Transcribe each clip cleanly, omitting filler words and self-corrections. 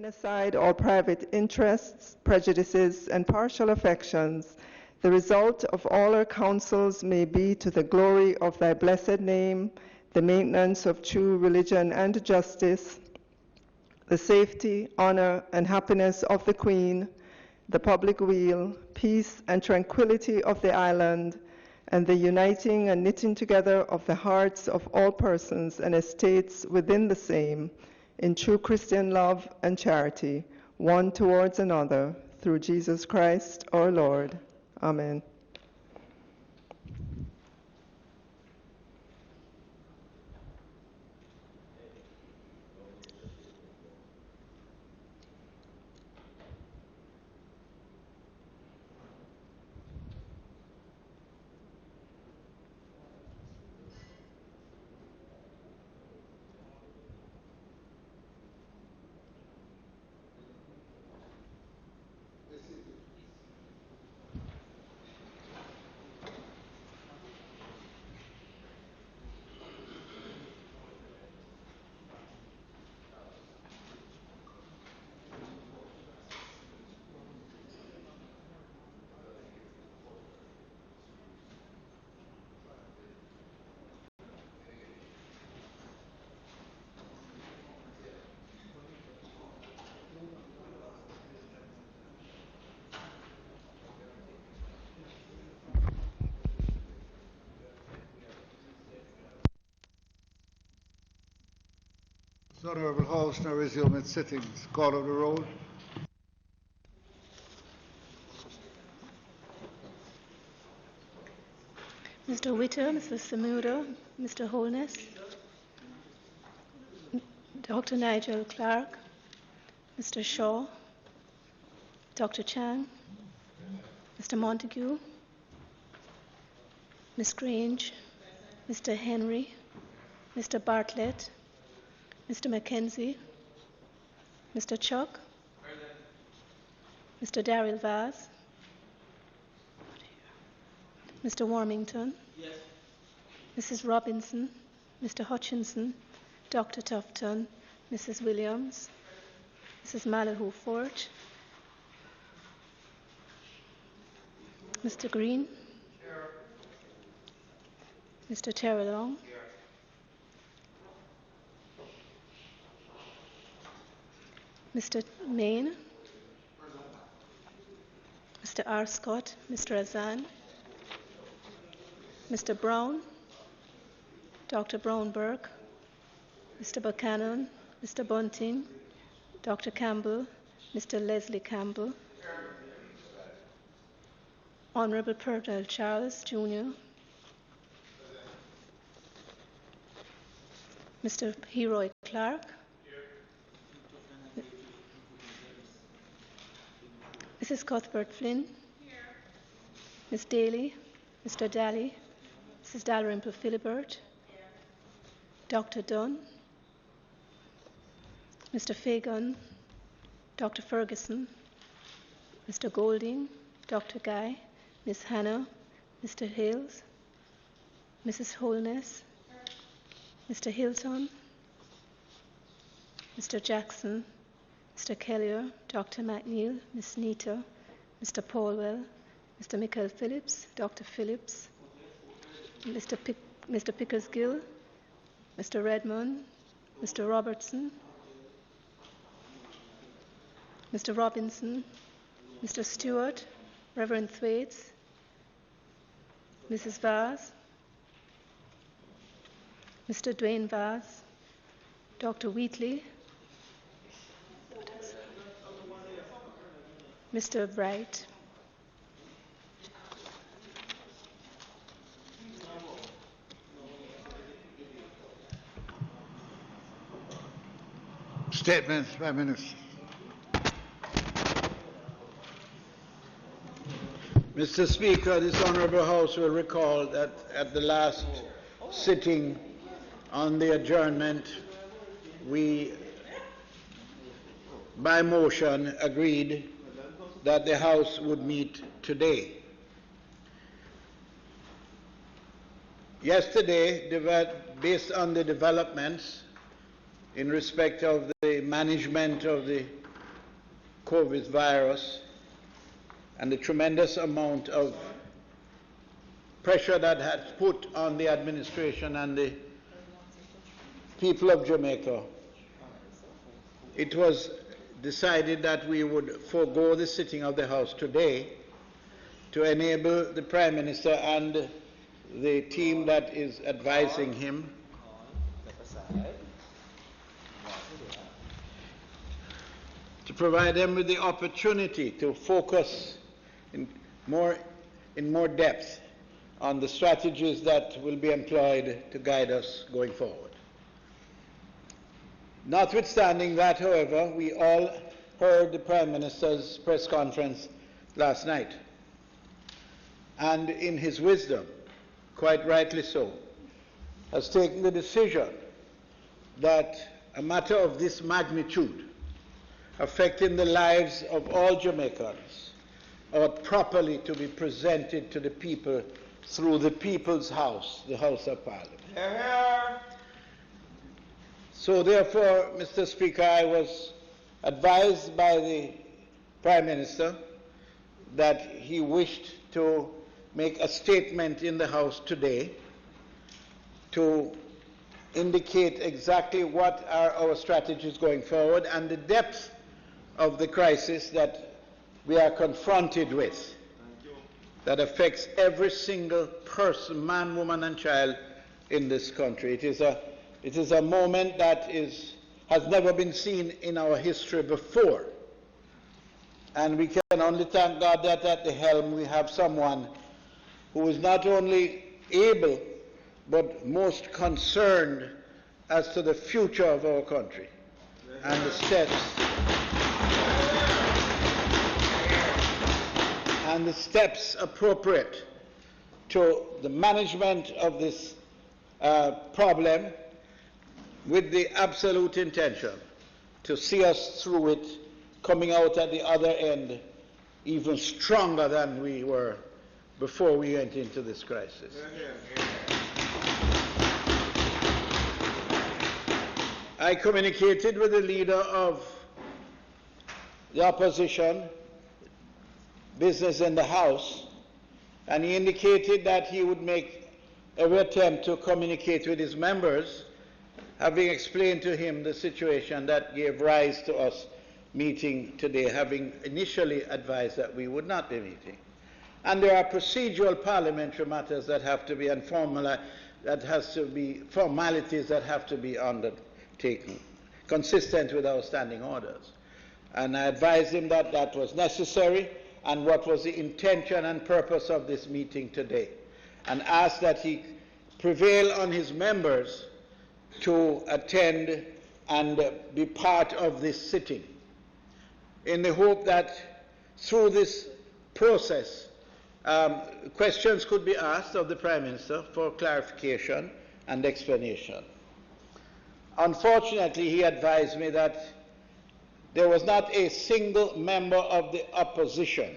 laying aside all private interests, prejudices, and partial affections, the result of all our counsels may be to the glory of thy blessed name, the maintenance of true religion and justice, the safety, honor, and happiness of the Queen, the public weal, peace and tranquility of the island, and the uniting and knitting together of the hearts of all persons and estates within the same, in true Christian love and charity, one towards another, through Jesus Christ our Lord. Amen. The Honourable House now resume its sittings. Call of the roll. Mr. Witter, Mr. Samuda, Mr. Holness, Dr. Nigel Clark, Mr. Shaw, Dr. Chang, Mr. Montague, Ms. Grange, Mr. Henry, Mr. Bartlett, Mr. Mackenzie, Mr. Chuck, Mr. Daryl Vaz, Mr. Warmington, yes. Mrs. Robinson, Mr. Hutchinson, Dr. Tufton, Mrs. Williams, Mrs. Malahoo Fort, Mr. Green, here. Mr. Terrelong, here. Mr. Main, Mr. R. Scott, Mr. Azan, Mr. Brown, Dr. Brownberg, Mr. Buchanan, Mr. Bunting, Dr. Campbell, Mr. Leslie Campbell, Honorable Purnell Charles Jr., Mr. Heroy Clark, Mrs. Cuthbert Flynn, Ms. Daly, Mr. Daly, Mrs. Dalrymple Philibert, Dr. Dunn, Mr. Fagan, Dr. Ferguson, Mr. Golding, Dr. Guy, Ms. Hannah, Mr. Hales, Mrs. Holness, Mr. Hilton, Mr. Jackson, Mr. Kellier, Dr. McNeil, Ms. Nita, Mr. Paulwell, Mr. Michael Phillips, Dr. Phillips, Mr. Pickersgill, Mr. Redmond, Mr. Robertson, Mr. Robinson, Mr. Stewart, Reverend Thwaites, Mrs. Vaz, Mr. Dwayne Vaz, Dr. Wheatley, Mr. Bright, Statements by Minister. Mr. Speaker, this Honourable House will recall that at the last sitting on the adjournment, we, by motion, agreed that the House would meet today. Yesterday, based on the developments in respect of the management of the COVID virus and the tremendous amount of pressure that has put on the administration and the people of Jamaica, it was decided that we would forego the sitting of the House today to enable the Prime Minister and the team that is advising him to provide them with the opportunity to focus in more depth on the strategies that will be employed to guide us going forward. Notwithstanding that, however, we all heard the Prime Minister's press conference last night, and in his wisdom, quite rightly so, has taken the decision that a matter of this magnitude, affecting the lives of all Jamaicans, ought properly to be presented to the people through the People's House, the House of Parliament. So therefore, Mr. Speaker, I was advised by the Prime Minister that he wished to make a statement in the House today to indicate exactly what are our strategies going forward and the depth of the crisis that we are confronted with that affects every single person, man, woman, and child in this country. It is a moment that has never been seen in our history before. And we can only thank God that at the helm we have someone who is not only able, but most concerned as to the future of our country and the steps appropriate to the management of this problem, with the absolute intention to see us through it, coming out at the other end even stronger than we were before we went into this crisis. I communicated with the leader of the opposition, Business in the House, and he indicated that he would make every attempt to communicate with his members, having explained to him the situation that gave rise to us meeting today, having initially advised that we would not be meeting. And there are procedural parliamentary matters that have to be formalities that have to be undertaken, consistent with our standing orders. And I advised him that that was necessary and what was the intention and purpose of this meeting today, and asked that he prevail on his members to attend and be part of this sitting, in the hope that through this process, questions could be asked of the Prime Minister for clarification and explanation. Unfortunately, he advised me that there was not a single member of the opposition,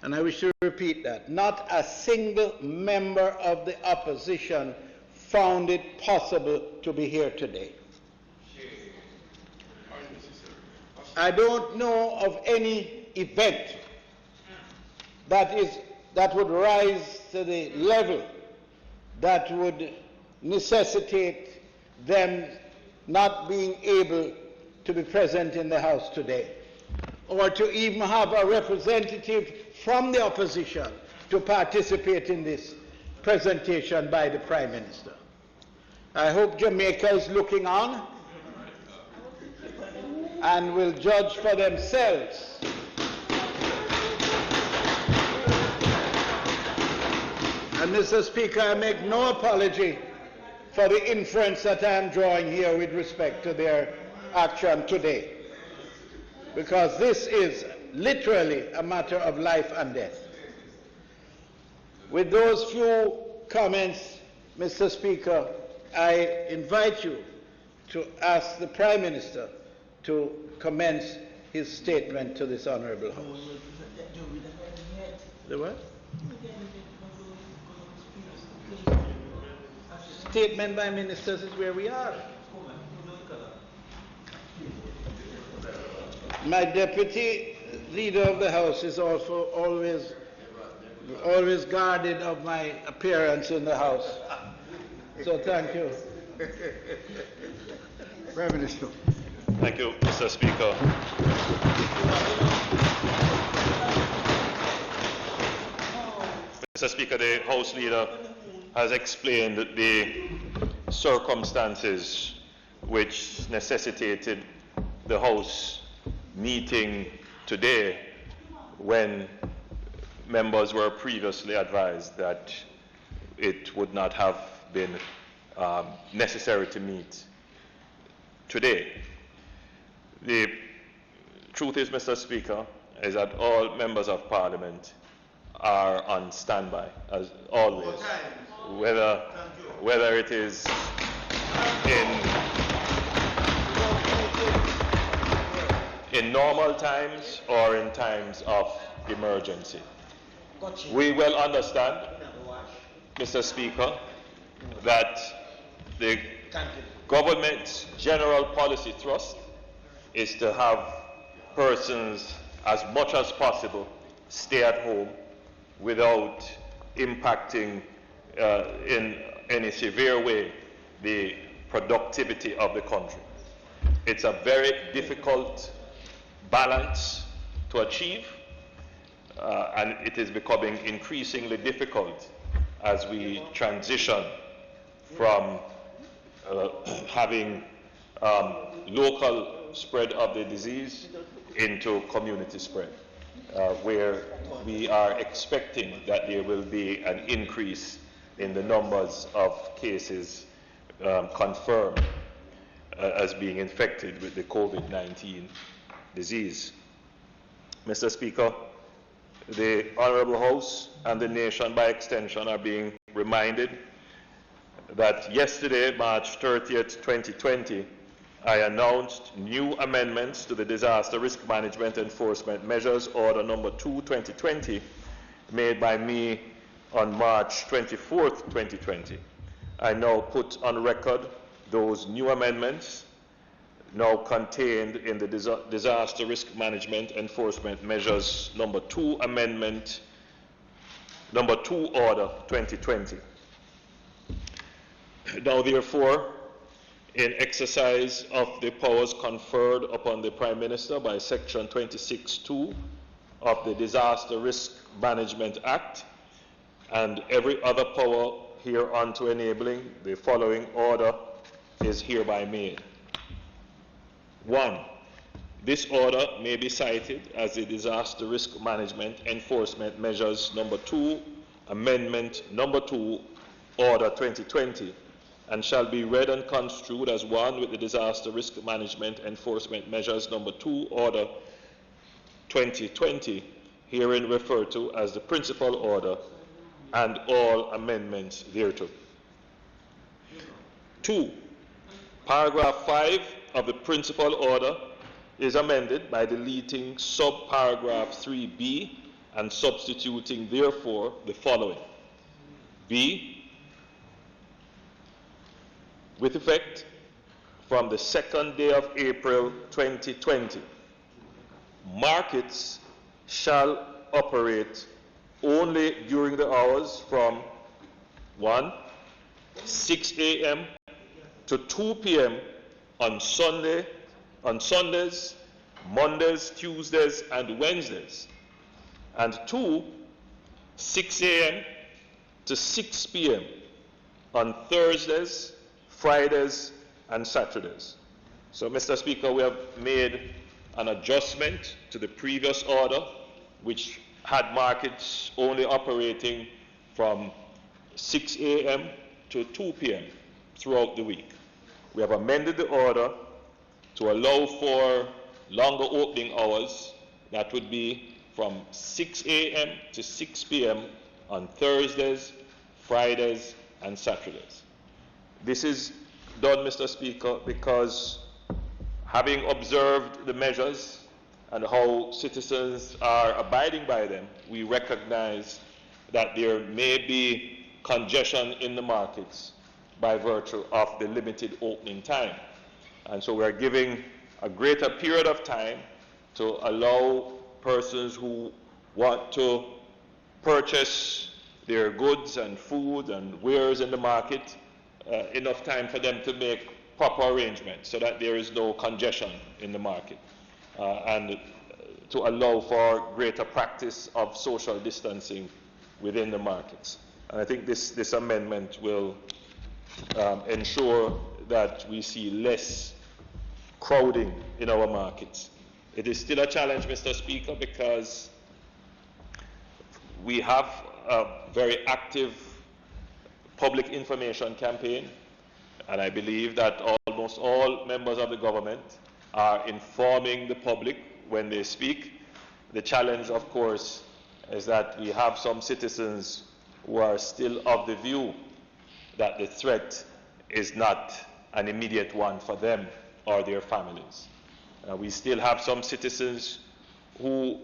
and I wish to repeat that, not a single member of the opposition found it possible to be here today. I don't know of any event that would rise to the level that would necessitate them not being able to be present in the House today, or to even have a representative from the opposition to participate in this presentation by the Prime Minister. I hope Jamaica is looking on and will judge for themselves and Mr. Speaker, I make no apology for the inference that I am drawing here with respect to their action today, because this is literally a matter of life and death. With those few comments, Mr. Speaker, I invite you to ask the Prime Minister to commence his statement to this Honourable House. The what? Statement by ministers is where we are. My deputy leader of the House is also always guarded of my appearance in the House. So thank you. Prime Minister. Thank you, Mr. Speaker. Mr. Speaker, the House Leader has explained the circumstances which necessitated the House meeting today when members were previously advised that it would not have been necessary to meet today. The truth is, Mr. Speaker, is that all members of Parliament are on standby, as always, whether it is in normal times or in times of emergency. We will understand, Mr. Speaker, that the government's general policy thrust is to have persons as much as possible stay at home without impacting in any severe way the productivity of the country. It's a very difficult balance to achieve, and it is becoming increasingly difficult as we transition from having local spread of the disease into community spread, where we are expecting that there will be an increase in the numbers of cases confirmed as being infected with the COVID-19 disease. Mr. Speaker, the Honourable House and the nation by extension are being reminded that yesterday, March 30th, 2020, I announced new amendments to the Disaster Risk Management Enforcement Measures Order Number 2, 2020, made by me on March 24th, 2020. I now put on record those new amendments now contained in the Disaster Risk Management Enforcement Measures Number 2 Amendment Number 2 Order 2020. Now therefore, in exercise of the powers conferred upon the Prime Minister by Section 26(2) of the Disaster Risk Management Act and every other power hereunto enabling, the following order is hereby made. 1. This order may be cited as the Disaster Risk Management Enforcement Measures Number 2 Amendment Number 2 Order 2020, and shall be read and construed as one with the Disaster Risk Management Enforcement Measures Number 2 Order 2020, herein referred to as the principal order, and all amendments thereto. 2. Paragraph 5 of the principal order is amended by deleting subparagraph 3b and substituting therefore the following. B. With effect from the 2nd day of April 2020, markets shall operate only during the hours from 6 a.m. to 2 p.m. on Sundays, Mondays, Tuesdays, and Wednesdays, and 6 a.m. to 6 p.m. on Thursdays, Fridays, and Saturdays. So, Mr. Speaker, we have made an adjustment to the previous order, which had markets only operating from 6 a.m. to 2 p.m. throughout the week. We have amended the order to allow for longer opening hours. That would be from 6 a.m. to 6 p.m. on Thursdays, Fridays, and Saturdays. This is done, Mr. Speaker, because having observed the measures and how citizens are abiding by them, we recognize that there may be congestion in the markets by virtue of the limited opening time. And so we're giving a greater period of time to allow persons who want to purchase their goods and food and wares in the market enough time for them to make proper arrangements so that there is no congestion in the market, and to allow for greater practice of social distancing within the markets. And I think this amendment will ensure that we see less crowding in our markets. It is still a challenge, Mr. Speaker, because we have a very active public information campaign, and I believe that almost all members of the government are informing the public when they speak. The challenge, of course, is that we have some citizens who are still of the view that the threat is not an immediate one for them or their families. We still have some citizens who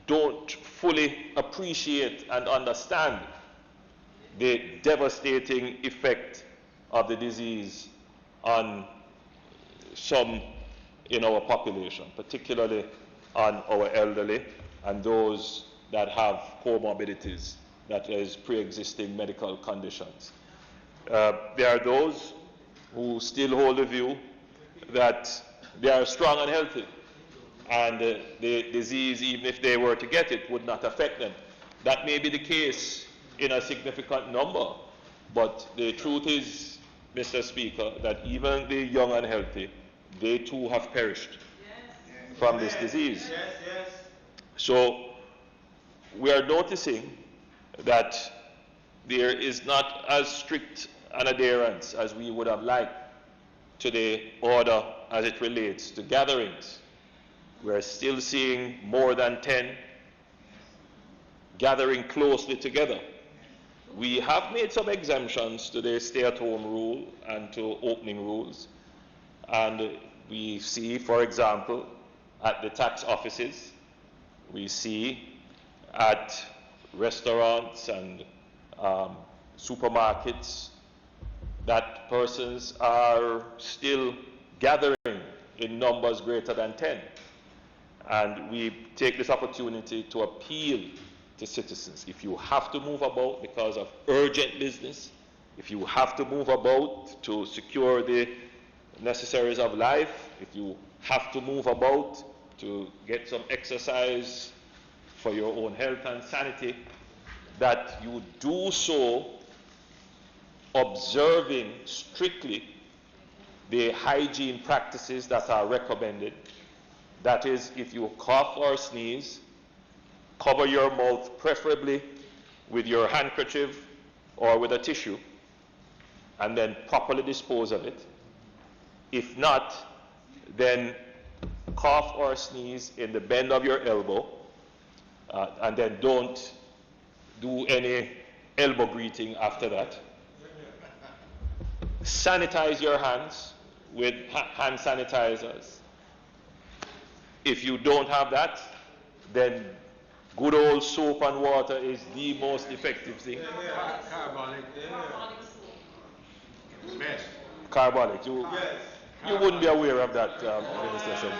don't fully appreciate and understand the devastating effect of the disease on some in our population, particularly on our elderly and those that have comorbidities, that is, pre-existing medical conditions. There are those who still hold the view that they are strong and healthy, and the disease, even if they were to get it, would not affect them. That may be the case in a significant number, but the truth is, Mr. Speaker, that even the young and healthy, they too have perished from this disease. So we are noticing that there is not as strict an adherence as we would have liked to the order as it relates to gatherings. We are still seeing more than 10 gathering closely together. We have made some exemptions to the stay-at-home rule and to opening rules. And we see, for example, at the tax offices, we see at restaurants and supermarkets that persons are still gathering in numbers greater than 10. And we take this opportunity to appeal to citizens. If you have to move about because of urgent business, if you have to move about to secure the necessaries of life, if you have to move about to get some exercise for your own health and sanity, that you do so observing strictly the hygiene practices that are recommended. That is, if you cough or sneeze, cover your mouth preferably with your handkerchief or with a tissue, and then properly dispose of it. If not, then cough or sneeze in the bend of your elbow, and then don't do any elbow greeting after that. Sanitize your hands with hand sanitizers. If you don't have that, then good old soap and water is the most effective thing. Carbolic. You wouldn't be aware of that, Minister.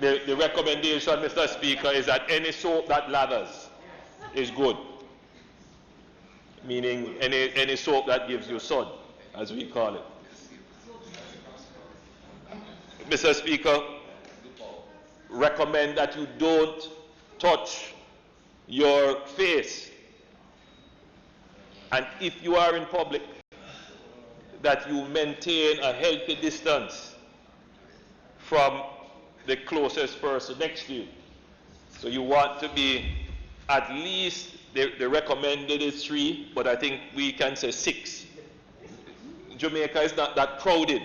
The recommendation, Mr. Speaker, is that any soap that lathers is good. Meaning any soap that gives you sun, as we call it. Mr. Speaker, recommend that you don't touch your face. And if you are in public, that you maintain a healthy distance from the closest person next to you. So you want to be at least, the recommended is 3, but I think we can say 6. Jamaica is not that crowded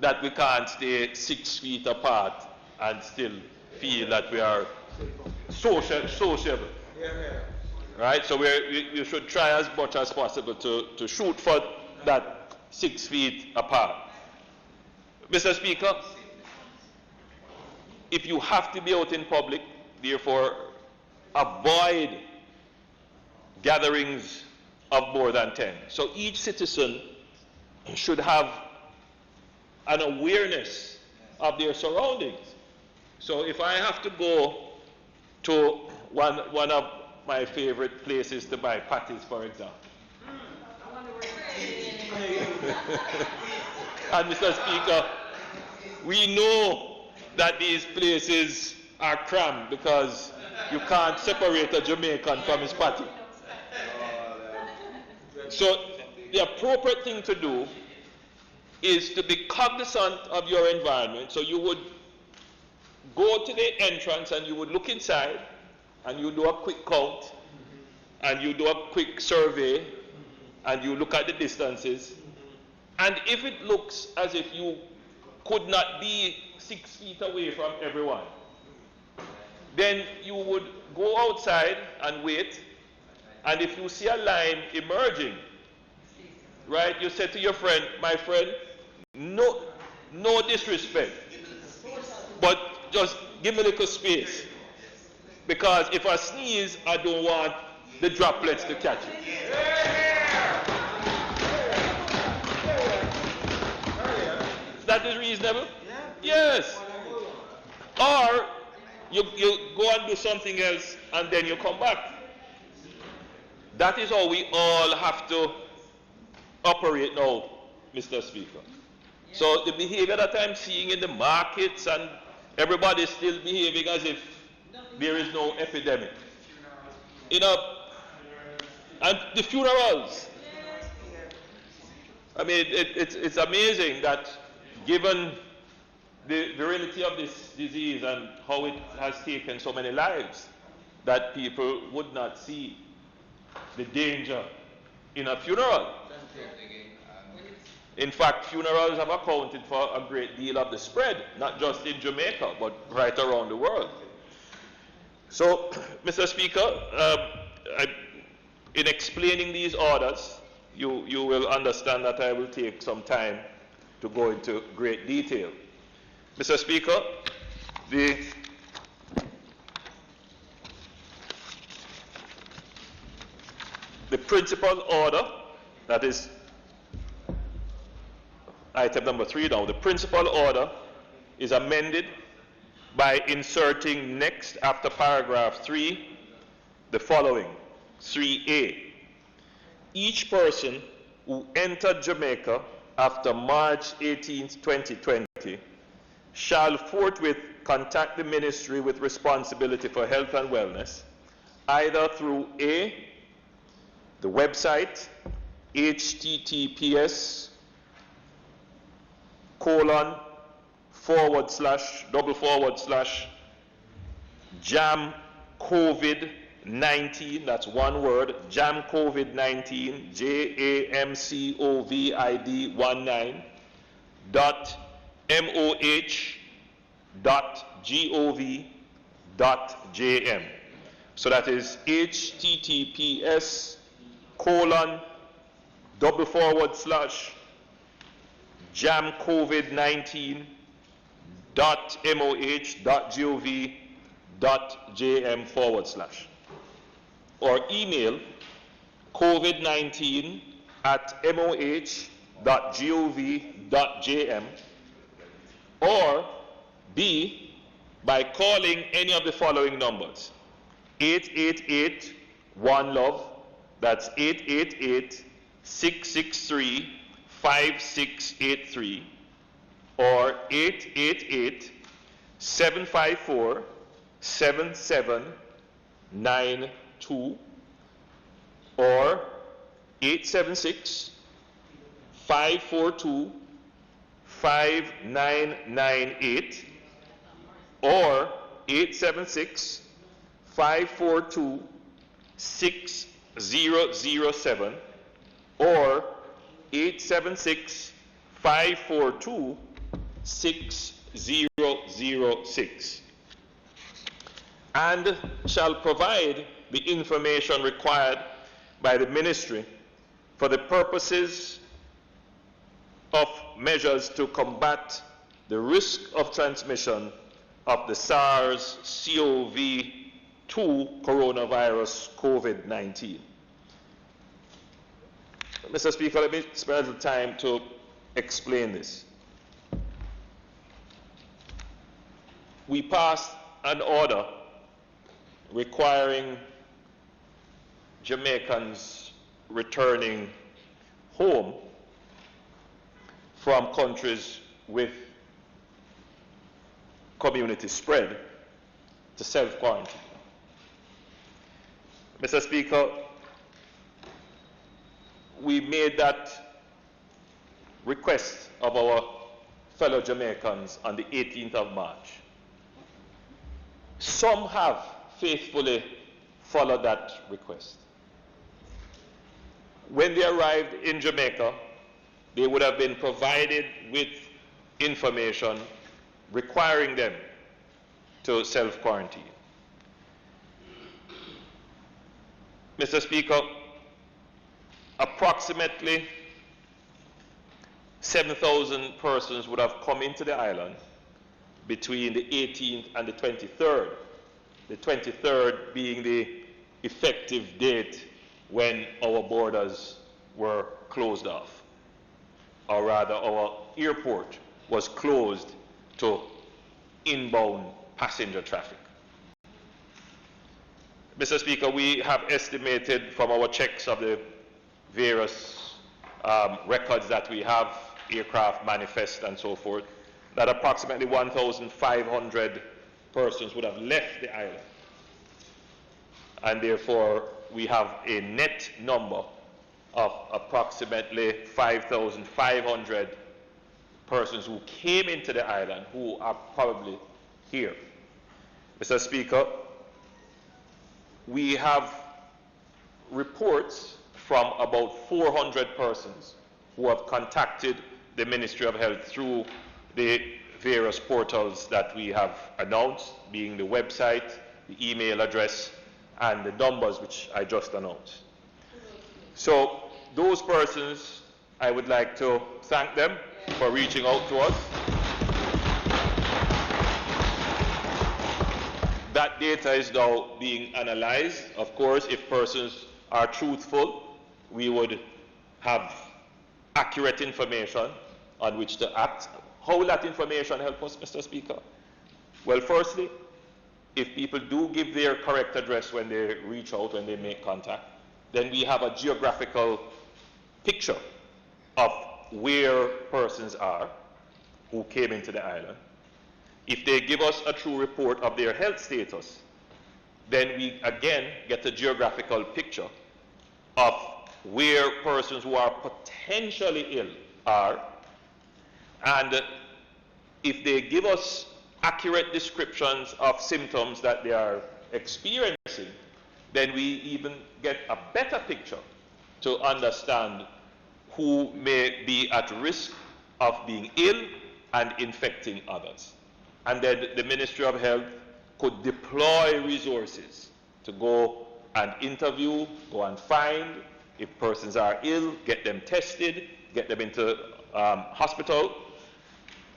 that we can't stay 6 feet apart and still feel that we are sociable. Right? So we should try as much as possible to shoot for that 6 feet apart. Mr. Speaker, if you have to be out in public, therefore avoid gatherings of more than 10. So each citizen should have an awareness of their surroundings. So if I have to go to one of my favorite places to buy patties, for example, and Mr. Speaker, we know that these places are crammed because you can't separate a Jamaican from his patty. So the appropriate thing to do is to be cognizant of your environment. So you would go to the entrance and you would look inside and you do a quick count and you do a quick survey and you look at the distances. And if it looks as if you could not be 6 feet away from everyone, then you would go outside and wait. And if you see a line emerging, right, you say to your friend, my friend, no disrespect, but just give me a little space. Because if I sneeze, I don't want the droplets to catch it. That is reasonable? Yes. Or you go and do something else and then you come back. That is how we all have to operate now, Mr. Speaker. So the behavior that I'm seeing in the markets and everybody is still behaving as if there is no epidemic. You know, and the funerals. I mean, it's amazing that given the virility of this disease and how it has taken so many lives, that people would not see the danger in a funeral. In fact, funerals have accounted for a great deal of the spread, not just in Jamaica, but right around the world. So, Mr. Speaker, in explaining these orders, you will understand that I will take some time to go into great detail. Mr. Speaker, the principal order, that is item number 3 now, the principal order is amended by inserting next after paragraph 3 the following, 3A. Each person who entered Jamaica after March 18, 2020 shall forthwith contact the ministry with responsibility for health and wellness, either through A, the website, https://jam COVID-19, that's one word, jam COVID-19, JAMCOVID19 .moh.gov.jm. So that is https://jamcovid19.moh.gov.jm/ or email covid19@moh.gov.jm, or B, by calling any of the following numbers: 888-1-LOVE, that's 888-663-5683, or 888-754-7792, or 876-542-5998, or 876-542-6007, or 876-542-6006, and shall provide the information required by the ministry for the purposes of measures to combat the risk of transmission of the SARS-CoV-2 coronavirus COVID-19. Mr. Speaker, let me spend a little time to explain this. We passed an order requiring Jamaicans returning home from countries with community spread to self-quarantine. Mr. Speaker, we made that request of our fellow Jamaicans on the 18th of March. Some have faithfully followed that request. When they arrived in Jamaica, they would have been provided with information requiring them to self-quarantine. Mr. Speaker, approximately 7,000 persons would have come into the island between the 18th and the 23rd. The 23rd being the effective date when our borders were closed off, or rather our airport was closed to inbound passenger traffic. Mr. Speaker, we have estimated from our checks of the various records that we have, aircraft manifest and so forth, that approximately 1,500 persons would have left the island. And therefore, we have a net number of approximately 5,500 persons who came into the island who are probably here. Mr. Speaker, we have reports from about 400 persons who have contacted the Ministry of Health through the various portals that we have announced, being the website, the email address, and the numbers which I just announced. So those persons, I would like to thank them for reaching out to us. That data is now being analyzed. Of course, if persons are truthful, we would have accurate information on which to act. How will that information help us, Mr. Speaker? Well, firstly, if people do give their correct address when they reach out, when they make contact, then we have a geographical picture of where persons are who came into the island. If they give us a true report of their health status, then we again get a geographical picture of where persons who are potentially ill are. And if they give us accurate descriptions of symptoms that they are experiencing, then we even get a better picture to understand who may be at risk of being ill and infecting others. And then the Ministry of Health could deploy resources to go and interview, go and find if persons are ill, get them tested, get them into hospital.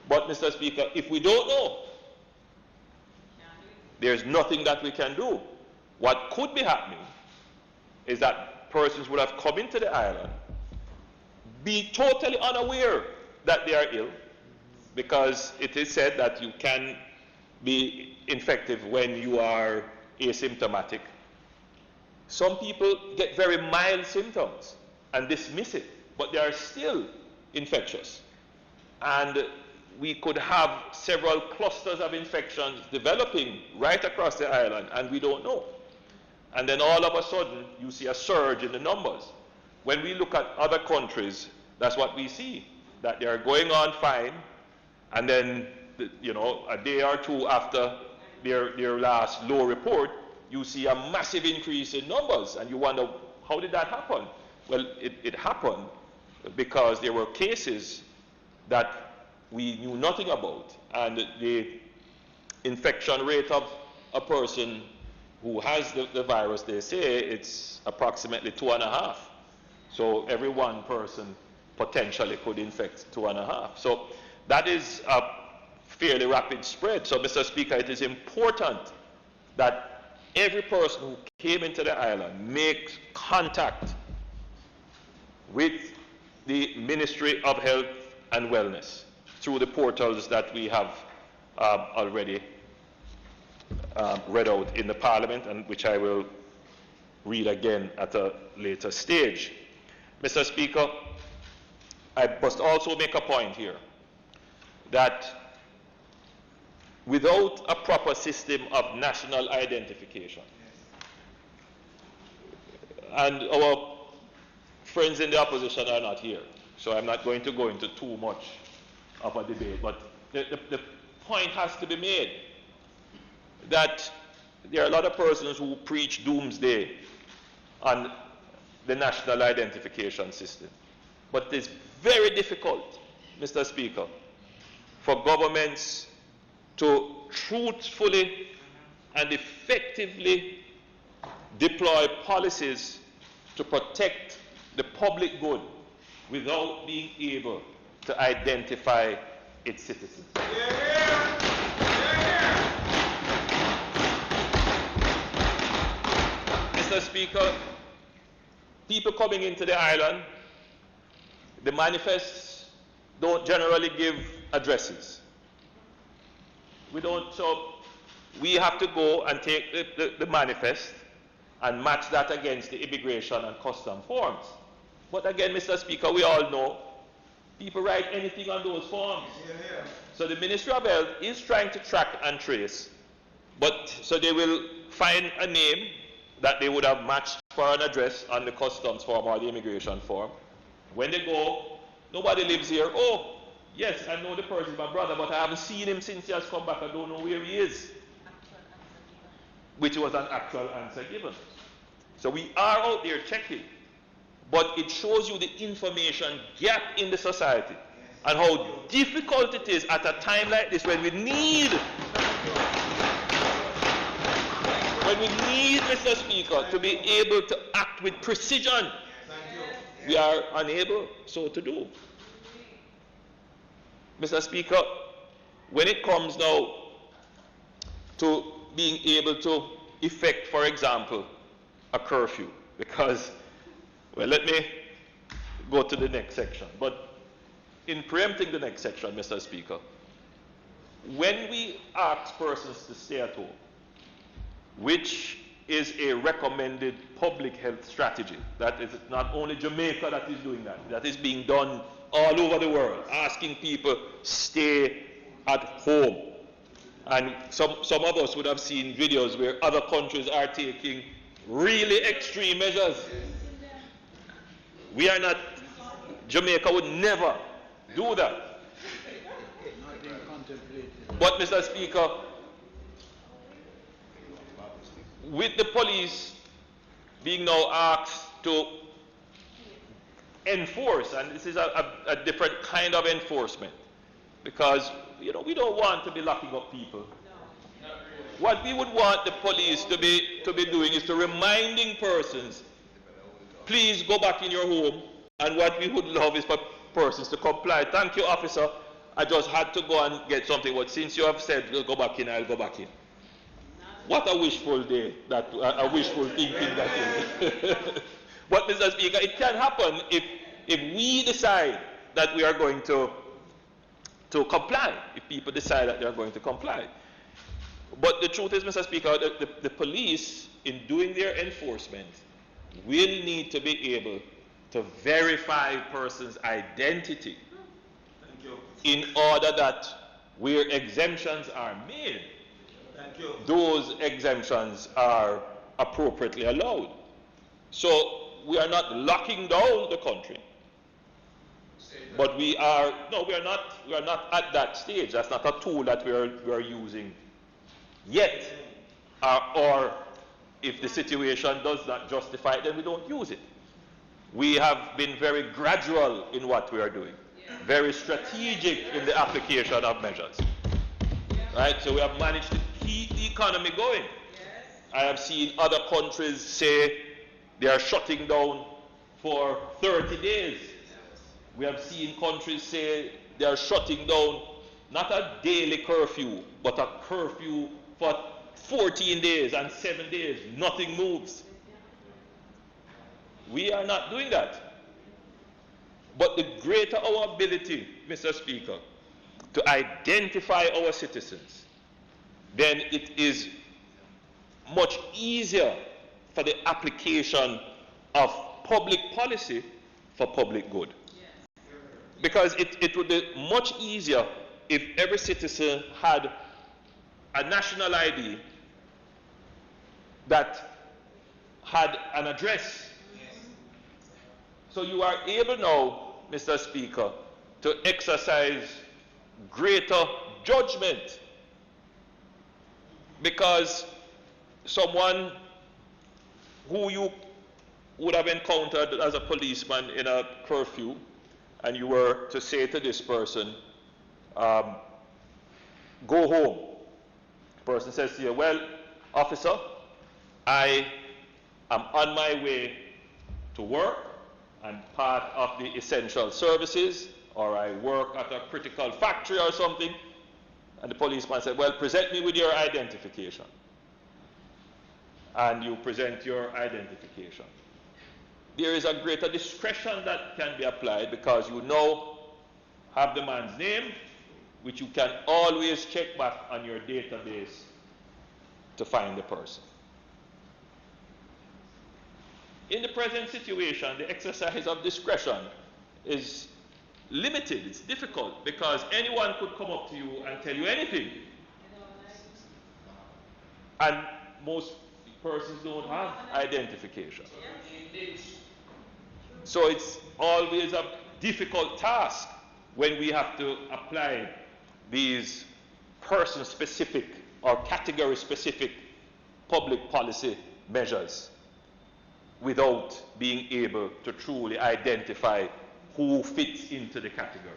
But, Mr. Speaker, if we don't know, there's nothing that we can do. What could be happening is that persons would have come into the island, be totally unaware that they are ill, because it is said that you can be infective when you are asymptomatic. Some people get very mild symptoms and dismiss it, but they are still infectious. And we could have several clusters of infections developing right across the island, and we don't know. And then all of a sudden, you see a surge in the numbers. When we look at other countries, that's what we see, that they are going on fine, and then, you know, a day or two after their last low report, you see a massive increase in numbers, and you wonder, how did that happen? Well, it happened because there were cases that we knew nothing about, and the infection rate of a person who has the virus, they say it's approximately 2.5. So every one person potentially could infect 2.5. So that is a fairly rapid spread. So, Mr. Speaker, it is important that every person who came into the island make contact with the Ministry of Health and wellness through the portals that we have already read out in the Parliament, and which I will read again at a later stage. Mr. Speaker, I must also make a point here that without a proper system of national identification, and our friends in the opposition are not here, so I'm not going to go into too much of a debate, but the point has to be made that there are a lot of persons who preach doomsday on the national identification system. But it's very difficult, Mr. Speaker, for governments to truthfully and effectively deploy policies to protect the public good without being able to identify its citizens. Mr. Speaker, people coming into the island, the manifests don't generally give addresses. So we have to go and take the manifest and match that against the immigration and custom forms. But again, Mr. Speaker, we all know people write anything on those forms. So the Ministry of Health is trying to track and trace, but so they will find a name that they would have matched for an address on the customs form or the immigration form. When they go, nobody lives here. Oh, yes, I know the person, my brother, but I haven't seen him since he has come back. I don't know where he is. Which was an actual answer given. So we are out there checking, but it shows you the information gap in the society and how difficult it is at a time like this when we need, Mr. Speaker, to be able to act with precision. We are unable so to do. Mr. Speaker, when it comes now to being able to effect, for example, a curfew, because, well, let me go to the next section. But in preempting the next section, Mr. Speaker, when we ask persons to stay at home, which is a recommended public health strategy, that is not only Jamaica that is doing that, that is being done all over the world, asking people stay at home. And some of us would have seen videos where other countries are taking really extreme measures. We are not, Jamaica would never do that. But Mr. Speaker, with the police being now asked to enforce, and this is a different kind of enforcement, because we don't want to be locking up people. What we would want the police to be doing is to reminding persons, please go back in your home, and what we would love is for persons to comply. Thank you, officer, I just had to go and get something, but since you have said we'll go back in, I'll go back in. What a wishful day, a wishful thinking that is. But Mr. Speaker, it can happen if we decide that we are going to comply, if people decide that they are going to comply. But the truth is, Mr. Speaker, the police, in doing their enforcement, will need to be able to verify persons' identity in order that where exemptions are made, those exemptions are appropriately allowed. So we are not locking down the country, but we are not at that stage. That's not a tool that we are using yet. Or if the situation does not justify it, then we don't use it. We have been very gradual in what we are doing, very strategic in the application of measures. Right? So we have managed to keep the economy going. I have seen other countries say they are shutting down for 30 days. We have seen countries say they are shutting down not a daily curfew, but a curfew for 14 days and 7 days. Nothing moves. We are not doing that. But the greater our ability, Mr. Speaker, to identify our citizens, then it is much easier for the application of public policy for public good. Because it would be much easier if every citizen had a national ID that had an address. So you are able now, Mr. Speaker, to exercise greater judgment, because someone who you would have encountered as a policeman in a curfew, and you were to say to this person, go home. The person says to you, well, officer, I am on my way to work and part of the essential services, or I work at a critical factory or something. And the policeman said, well, present me with your identification. And you present your identification. There is a greater discretion that can be applied, because you now have the man's name, which you can always check back on your database to find the person. In the present situation, the exercise of discretion is limited. It's difficult, because anyone could come up to you and tell you anything. And most persons don't have identification. So it's always a difficult task when we have to apply these person-specific or category-specific public policy measures without being able to truly identify who fits into the categories.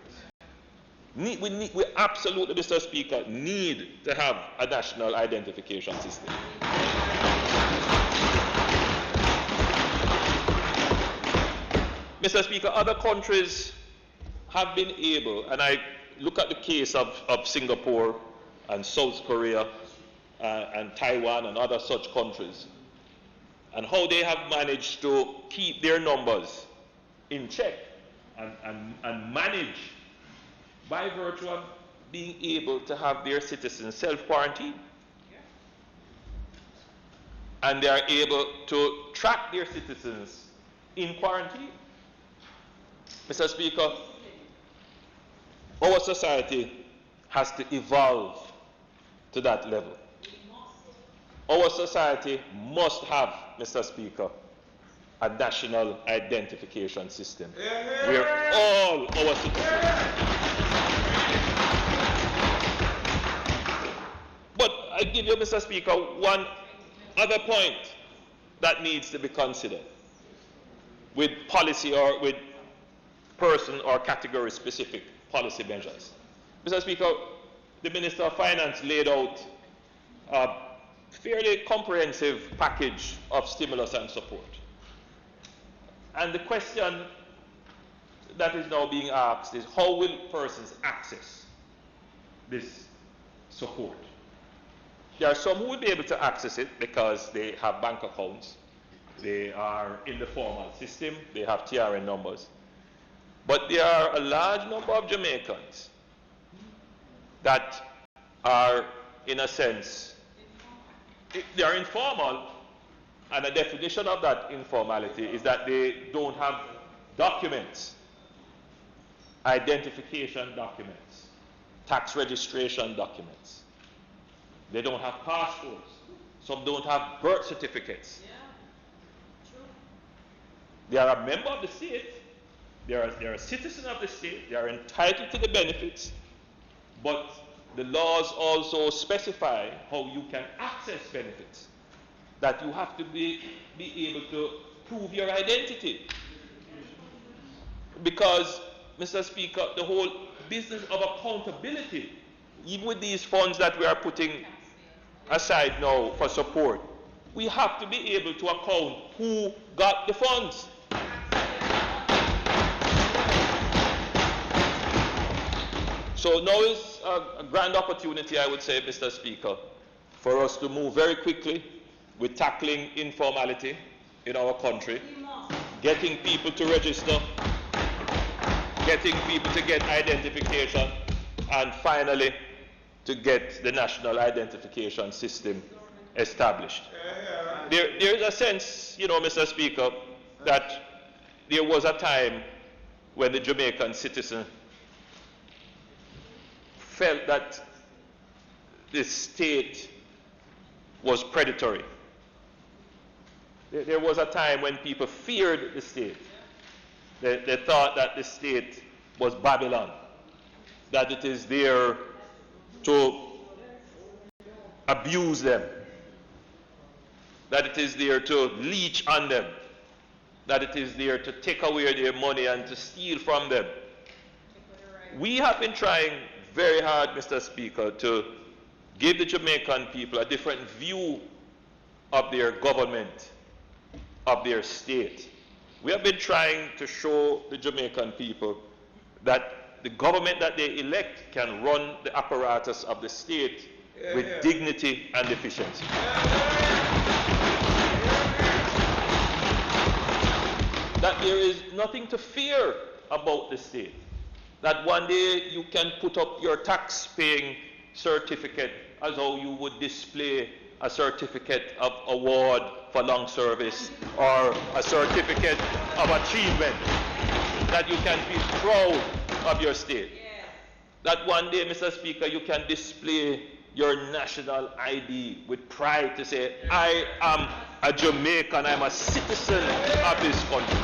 We absolutely, Mr. Speaker, need to have a national identification system. Mr. Speaker, other countries have been able, and I look at the case of Singapore and South Korea and Taiwan and other such countries, and how they have managed to keep their numbers in check and manage by virtue of being able to have their citizens self-quarantine. And they are able to track their citizens in quarantine. Mr. Speaker, our society has to evolve to that level. Our society must have, Mr. Speaker, a national identification system where all our citizens. But I give you, Mr. Speaker, one other point that needs to be considered with policy or with person or category specific policy measures. Mr. Speaker, the Minister of Finance laid out a fairly comprehensive package of stimulus and support. And the question that is now being asked is, how will persons access this support? There are some who will be able to access it because they have bank accounts, they are in the formal system, they have TRN numbers. But there are a large number of Jamaicans that are, in a sense, they are informal, and a definition of that informality is that they don't have documents, identification documents, tax registration documents. They don't have passports. Some don't have birth certificates. They are a member of the state. They are a citizen of the state. They are entitled to the benefits. But the laws also specify how you can access benefits. That you have to be able to prove your identity. Because, Mr. Speaker, the whole business of accountability, even with these funds that we are putting aside now for support, we have to be able to account who got the funds. So now is a grand opportunity, I would say, Mr. Speaker, for us to move very quickly with tackling informality in our country, getting people to register, getting people to get identification, and finally to get the national identification system established. There is a sense, Mr. Speaker, that there was a time when the Jamaican citizen felt that the state was predatory. There was a time when people feared the state. They thought that the state was Babylon, that it is there to abuse them, that it is there to leech on them, that it is there to take away their money and to steal from them. We have been trying very hard, Mr. Speaker, to give the Jamaican people a different view of their government, of their state. We have been trying to show the Jamaican people that the government that they elect can run the apparatus of the state with dignity and efficiency. That there is nothing to fear about the state. That one day you can put up your tax-paying certificate as how you would display a certificate of award for long service or a certificate of achievement. That you can be proud of your state. That one day, Mr. Speaker, you can display your national ID with pride to say, I am a Jamaican, I'm a citizen of this country.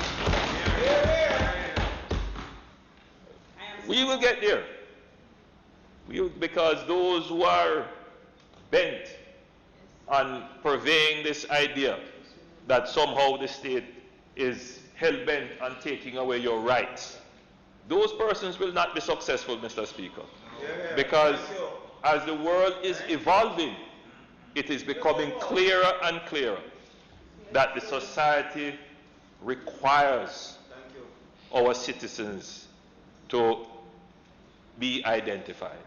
We will get there. Because those who are bent on purveying this idea that somehow the state is hell-bent on taking away your rights, those persons will not be successful, Mr. Speaker. Because as the world is evolving, it is becoming clearer and clearer that the society requires our citizens to be identified.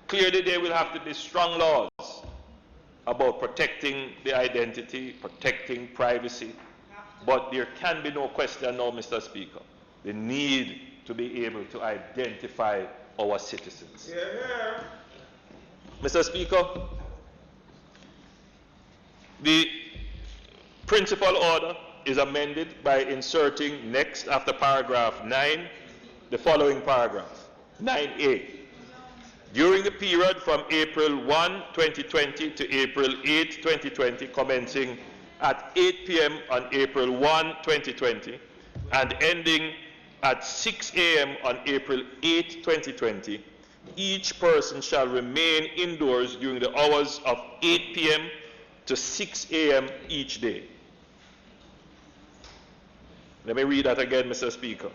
Clearly, there will have to be strong laws about protecting the identity, protecting privacy, but there can be no question now, Mr. Speaker, the need to be able to identify our citizens. Mr. Speaker, the principal order is amended by inserting next after paragraph 9 the following paragraph, 9A. During the period from April 1, 2020 to April 8, 2020, commencing at 8 p.m. on April 1, 2020, and ending at 6 a.m. on April 8, 2020, each person shall remain indoors during the hours of 8 p.m. to 6 a.m. each day. Let me read that again, Mr. Speaker.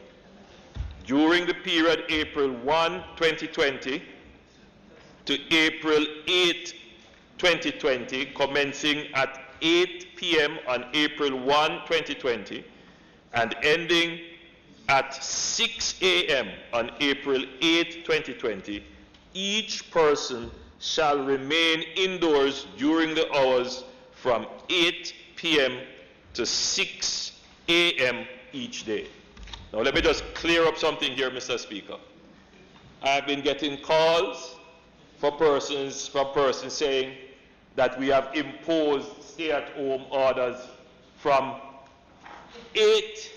During the period April 1, 2020 to April 8, 2020, commencing at 8 p.m. on April 1, 2020, and ending at 6 a.m. on April 8, 2020, each person shall remain indoors during the hours from 8 p.m. to 6 a.m. each day. Now let me just clear up something here, Mr. Speaker. I've been getting calls from persons saying that we have imposed stay-at-home orders from 8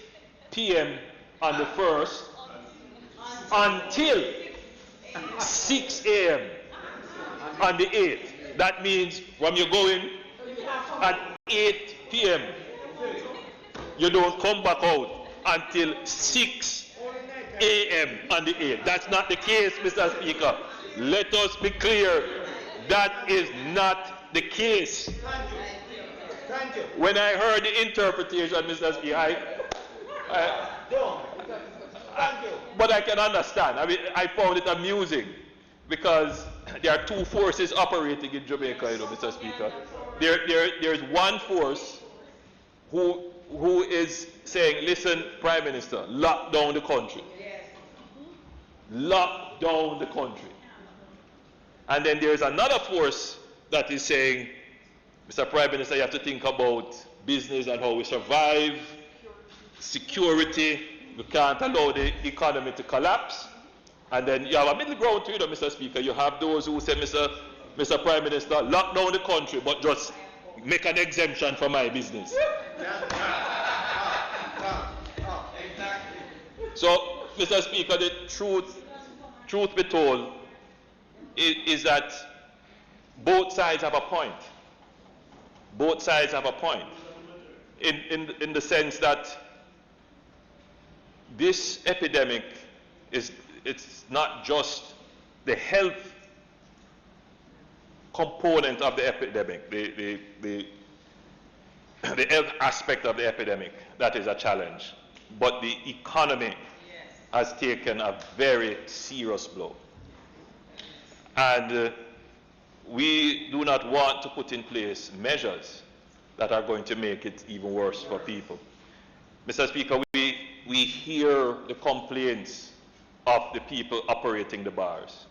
p.m. on the 1st until 6 a.m. on the 8th. That means when you go in at 8 p.m., you don't come back out until 6 a.m. on the 8th. That's not the case, Mr. Speaker. Let us be clear. That is not the case. Thank you. When I heard the interpretation, Mr. Speaker, but I can understand. I mean, I found it amusing because there are two forces operating in Jamaica, Mr. Speaker. There's one force who is saying, listen, Prime Minister, lock down the country. Lock down the country. And then there's another force that is saying, Mr. Prime Minister, you have to think about business and how we survive, security, we can't allow the economy to collapse. And then you have a middle ground too, Mr. Speaker. You have those who say, Mr. Prime Minister, lock down the country, but just make an exemption for my business. So, Mr. Speaker, the truth be told, is that both sides have a point. Both sides have a point. In the sense that this epidemic it's not just the health component of the epidemic, the health aspect of the epidemic that is a challenge, but the economy has taken a very serious blow. And we do not want to put in place measures that are going to make it even worse for people. Mr. Speaker, we hear the complaints of the people operating the bars.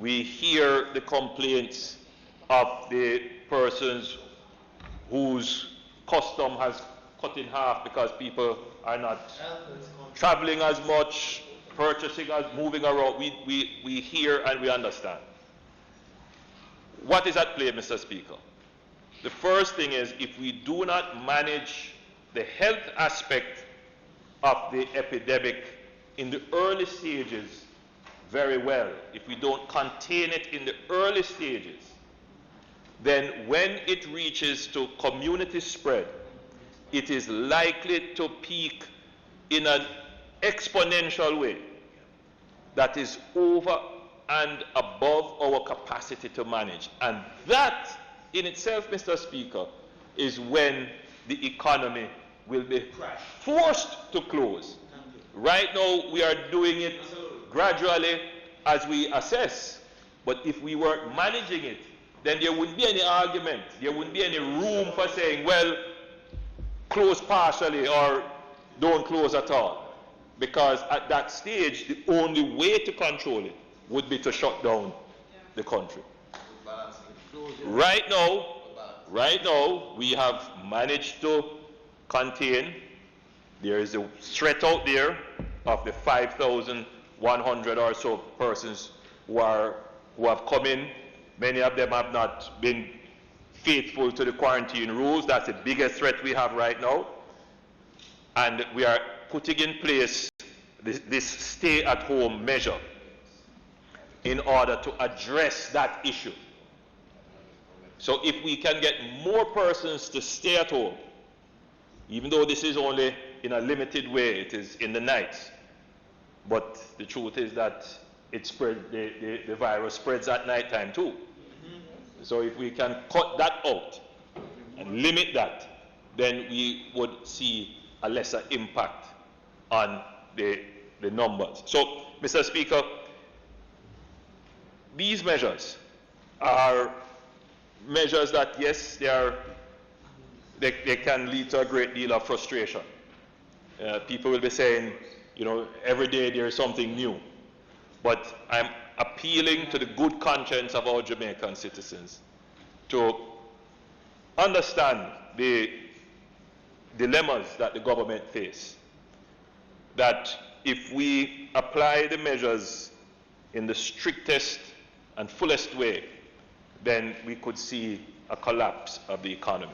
We hear the complaints of the persons whose custom has cut in half because people are not traveling as much, purchasing as moving around. We hear and we understand. What is at play, Mr. Speaker? The first thing is, if we do not manage the health aspect of the epidemic in the early stages very well, if we don't contain it in the early stages, then when it reaches to community spread, it is likely to peak in an exponential way that is over and above our capacity to manage. And that in itself, Mr. Speaker, is when the economy will be forced to close. Right now, we are doing it gradually as we assess. But if we weren't managing it, then there wouldn't be any argument. There wouldn't be any room for saying, well, close partially or don't close at all. Because at that stage, the only way to control it would be to shut down the country. Right now, we have managed to contain. There is a threat out there of the 5,100 or so persons who have come in. Many of them have not been faithful to the quarantine rules. That's the biggest threat we have right now. And we are putting in place this stay-at-home measure in order to address that issue. So if we can get more persons to stay at home, even though this is only in a limited way, it is in the nights, but the truth is that it spread, the virus spreads at night time too. So if we can cut that out and limit that, then we would see a lesser impact on the numbers. So, Mr. Speaker, these measures are measures that, yes, they can lead to a great deal of frustration. People will be saying, you know, every day there is something new. But I'm appealing to the good conscience of our Jamaican citizens to understand the dilemmas that the government face. That if we apply the measures in the strictest and fullest way, then we could see a collapse of the economy.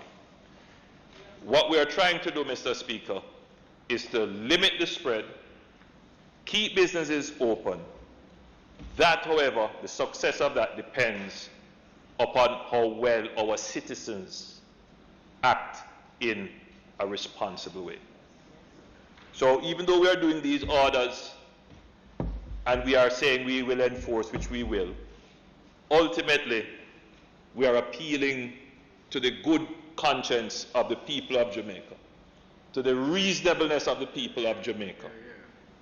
What we are trying to do, Mr. Speaker, is to limit the spread, keep businesses open. That, however, the success of that depends upon how well our citizens act in a responsible way. So even though we are doing these orders and we are saying we will enforce, which we will, ultimately we are appealing to the good conscience of the people of Jamaica, to the reasonableness of the people of Jamaica.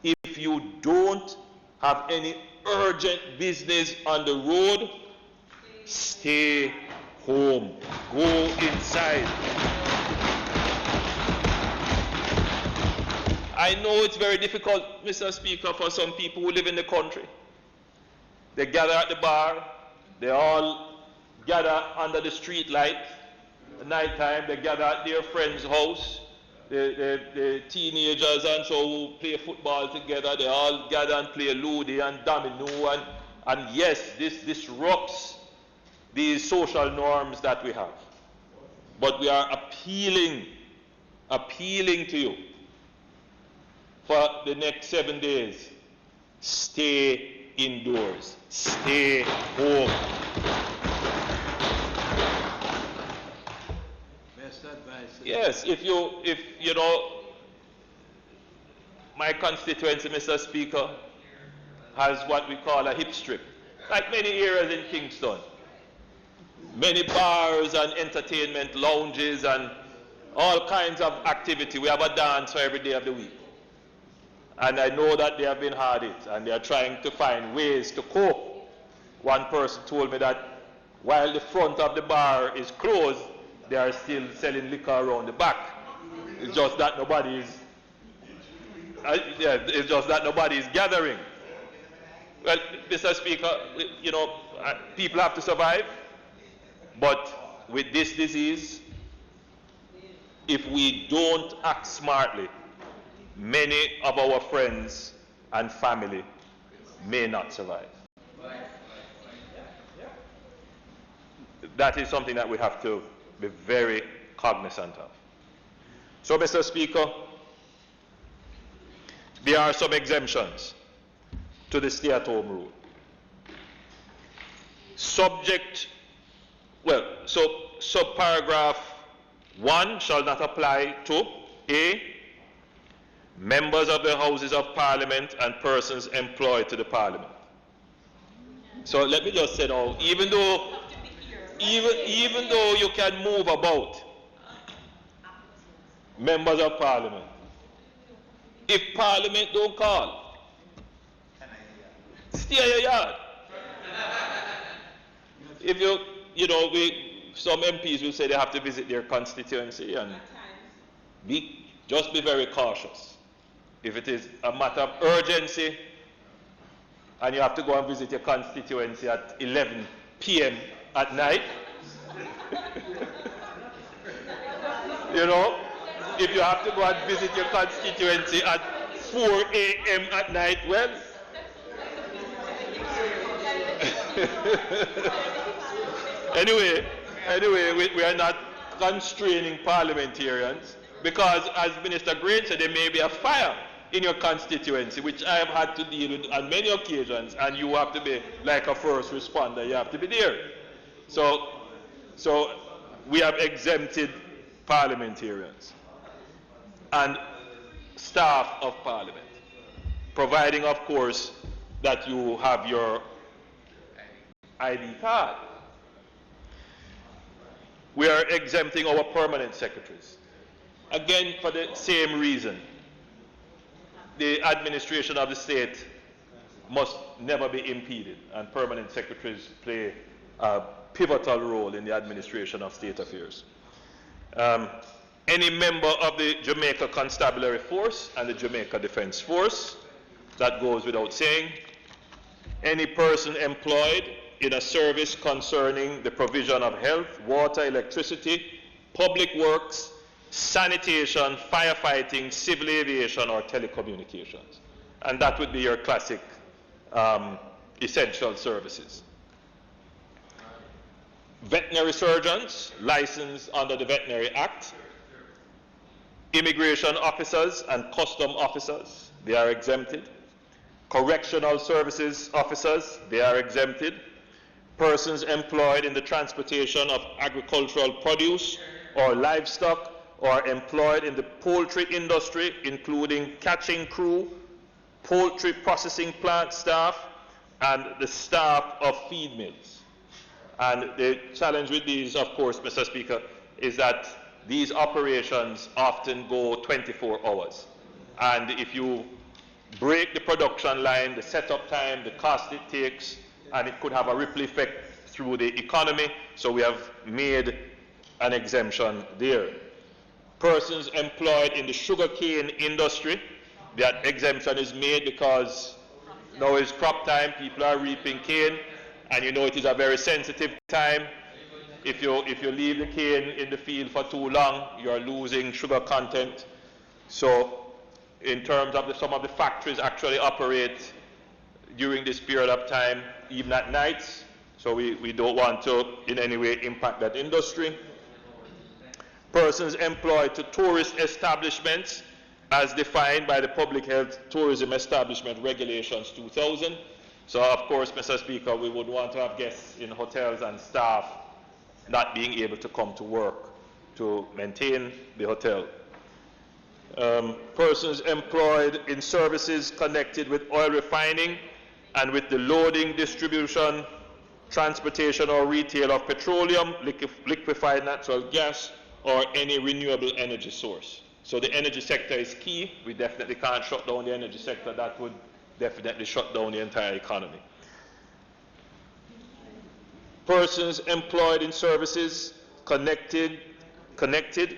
If you don't have any urgent business on the road, stay home. Go inside. I know it's very difficult, Mr. Speaker, for some people who live in the country. They gather at the bar, they all gather under the street light. At night time, they gather at their friend's house. the teenagers and so who play football together, they all gather and play Ludi and Domino, and yes, this disrupts these social norms that we have. But we are appealing to you for the next 7 days. Stay indoors. Stay home. Best advice. Yes, if you know, my constituency, Mr. Speaker, has what we call a hip strip, like many areas in Kingston. Many bars and entertainment lounges and all kinds of activity. We have a dance for every day of the week. And I know that they have been hard hit and they are trying to find ways to cope. One person told me that while the front of the bar is closed, they are still selling liquor around the back. It's just that nobody is gathering. Well, Mr. Speaker, you know, people have to survive. But with this disease, if we don't act smartly, many of our friends and family may not survive. That is something that we have to be very cognizant of. So, Mr. Speaker, there are some exemptions to the stay-at-home rule. Subparagraph 1 shall not apply to A, members of the Houses of Parliament and persons employed to the Parliament. So let me just say now, even though you can move about, members of Parliament, if Parliament don't call, stay in your yard. If some MPs will say they have to visit their constituency, and just be very cautious. If it is a matter of urgency and you have to go and visit your constituency at 11 p.m. at night, if you have to go and visit your constituency at 4 a.m. at night, well, anyway, we are not constraining parliamentarians, because as Minister Green said, there may be a fire in your constituency, which I have had to deal with on many occasions, and you have to be like a first responder, you have to be there. So we have exempted parliamentarians and staff of Parliament, providing, of course, that you have your ID card. We are exempting our permanent secretaries. Again, for the same reason. The administration of the state must never be impeded, and permanent secretaries play a pivotal role in the administration of state affairs. Any member of the Jamaica Constabulary Force and the Jamaica Defence Force, that goes without saying. Any person employed in a service concerning the provision of health, water, electricity, public works, sanitation, firefighting, civil aviation, or telecommunications. And that would be your classic essential services. Veterinary surgeons licensed under the Veterinary Act, immigration officers and custom officers, they are exempted. Correctional services officers, they are exempted. Persons employed in the transportation of agricultural produce or livestock, or employed in the poultry industry, including catching crew, poultry processing plant staff, and the staff of feed mills. And the challenge with these, of course, Mr. Speaker, is that these operations often go 24 hours. And if you break the production line, the setup time, the cost it takes, and it could have a ripple effect through the economy, so we have made an exemption there. Persons employed in the sugarcane industry, that exemption is made because now is crop time, people are reaping cane, and you know it is a very sensitive time. If you leave the cane in the field for too long, you are losing sugar content, So in terms of some of the factories actually operate during this period of time, even at nights. So we don't want to in any way impact that industry. Persons employed to tourist establishments as defined by the Public Health Tourism Establishment Regulations 2000. So of course, Mr. Speaker, we would want to have guests in hotels and staff not being able to come to work to maintain the hotel. Persons employed in services connected with oil refining and with the loading, distribution, transportation or retail of petroleum, liquefied natural gas, or any renewable energy source. So the energy sector is key. We definitely can't shut down the energy sector. That would definitely shut down the entire economy. Persons employed in services connected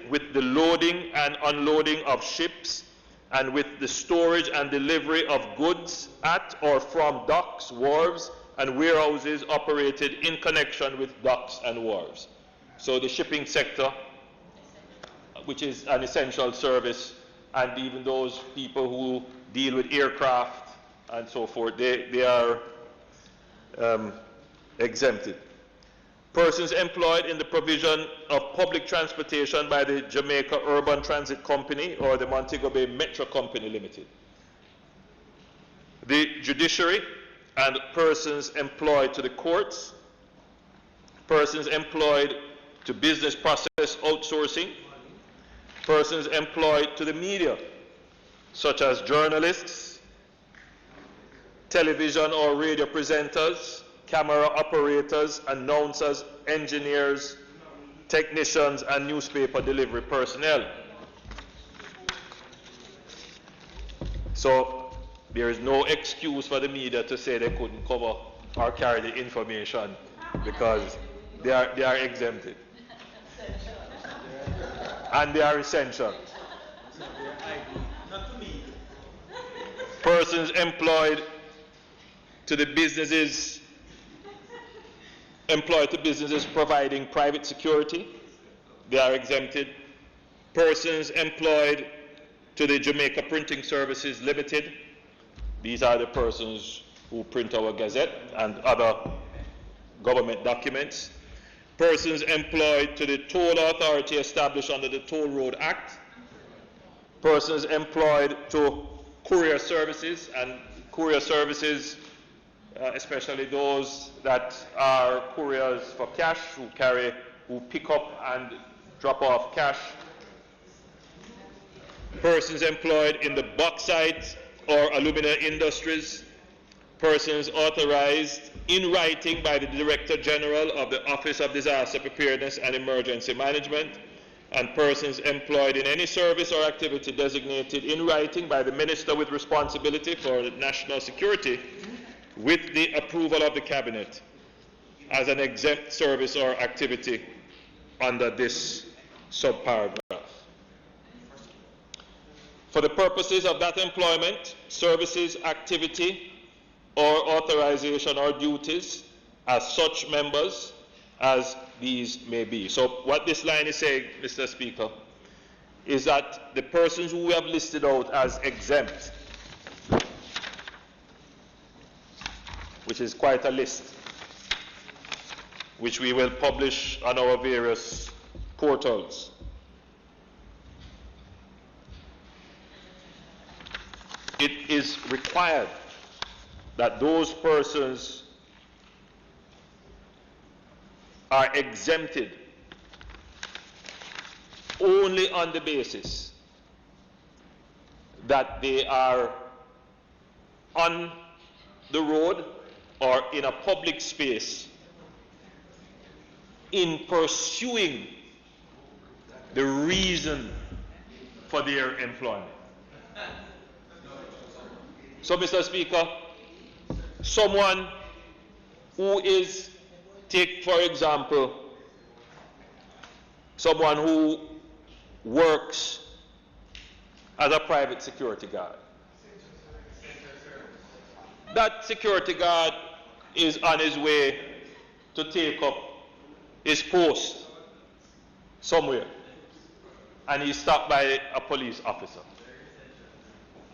with the loading and unloading of ships and with the storage and delivery of goods at or from docks, wharves, and warehouses operated in connection with docks and wharves. So the shipping sector, which is an essential service, and even those people who deal with aircraft and so forth, they are exempted. Persons employed in the provision of public transportation by the Jamaica Urban Transit Company or the Montego Bay Metro Company Limited. The judiciary and persons employed to the courts, persons employed to business process outsourcing, persons employed to the media, such as journalists, television or radio presenters, camera operators, announcers, engineers, technicians, and newspaper delivery personnel. So there is no excuse for the media to say they couldn't cover or carry the information because they are exempted. And they are essential. Persons employed to businesses providing private security, they are exempted. Persons employed to the Jamaica Printing Services Limited, these are the persons who print our Gazette and other government documents. Persons employed to the toll authority established under the Toll Road Act. Persons employed to courier services, and courier services, especially those that are couriers for cash, who pick up and drop off cash. Persons employed in the bauxite or alumina industries. Persons authorized in writing by the Director General of the Office of Disaster Preparedness and Emergency Management, and persons employed in any service or activity designated in writing by the Minister with responsibility for national security with the approval of the Cabinet as an exempt service or activity under this subparagraph. For the purposes of that employment, services, activity, or authorization or duties as such members as these may be. So what this line is saying, Mr. Speaker, is that the persons who we have listed out as exempt, which is quite a list, which we will publish on our various portals. It is required that those persons are exempted only on the basis that they are on the road or in a public space in pursuing the reason for their employment. So, Mr. Speaker, someone who is, take for example, someone who works as a private security guard. That security guard is on his way to take up his post somewhere, and he's stopped by a police officer.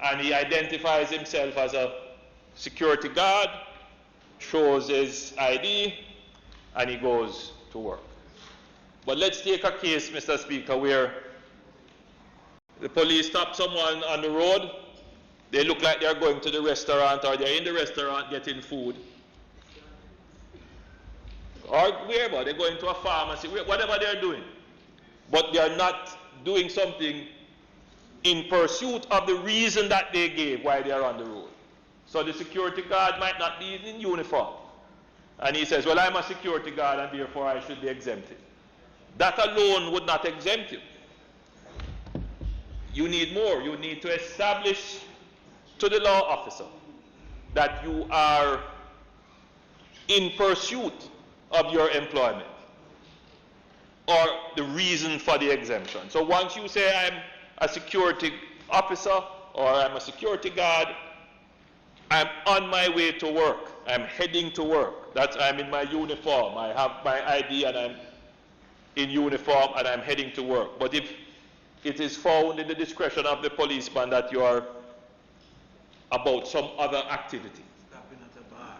and he identifies himself as a security guard, shows his ID, and he goes to work. But let's take a case, Mr. Speaker, where the police stop someone on the road. They look like they're going to the restaurant, or they're in the restaurant getting food. Or wherever, they're going to a pharmacy, whatever they're doing. But they're not doing something in pursuit of the reason that they gave why they're on the road. So the security guard might not be in uniform. And he says, well, I'm a security guard and therefore I should be exempted. That alone would not exempt you. You need more. You need to establish to the law officer that you are in pursuit of your employment or the reason for the exemption. So once you say I'm a security officer or I'm a security guard, I'm on my way to work. I'm heading to work. I'm in my uniform. I have my ID and I'm in uniform and I'm heading to work. But if it is found in the discretion of the policeman that you are about some other activity, Stopping at a bar.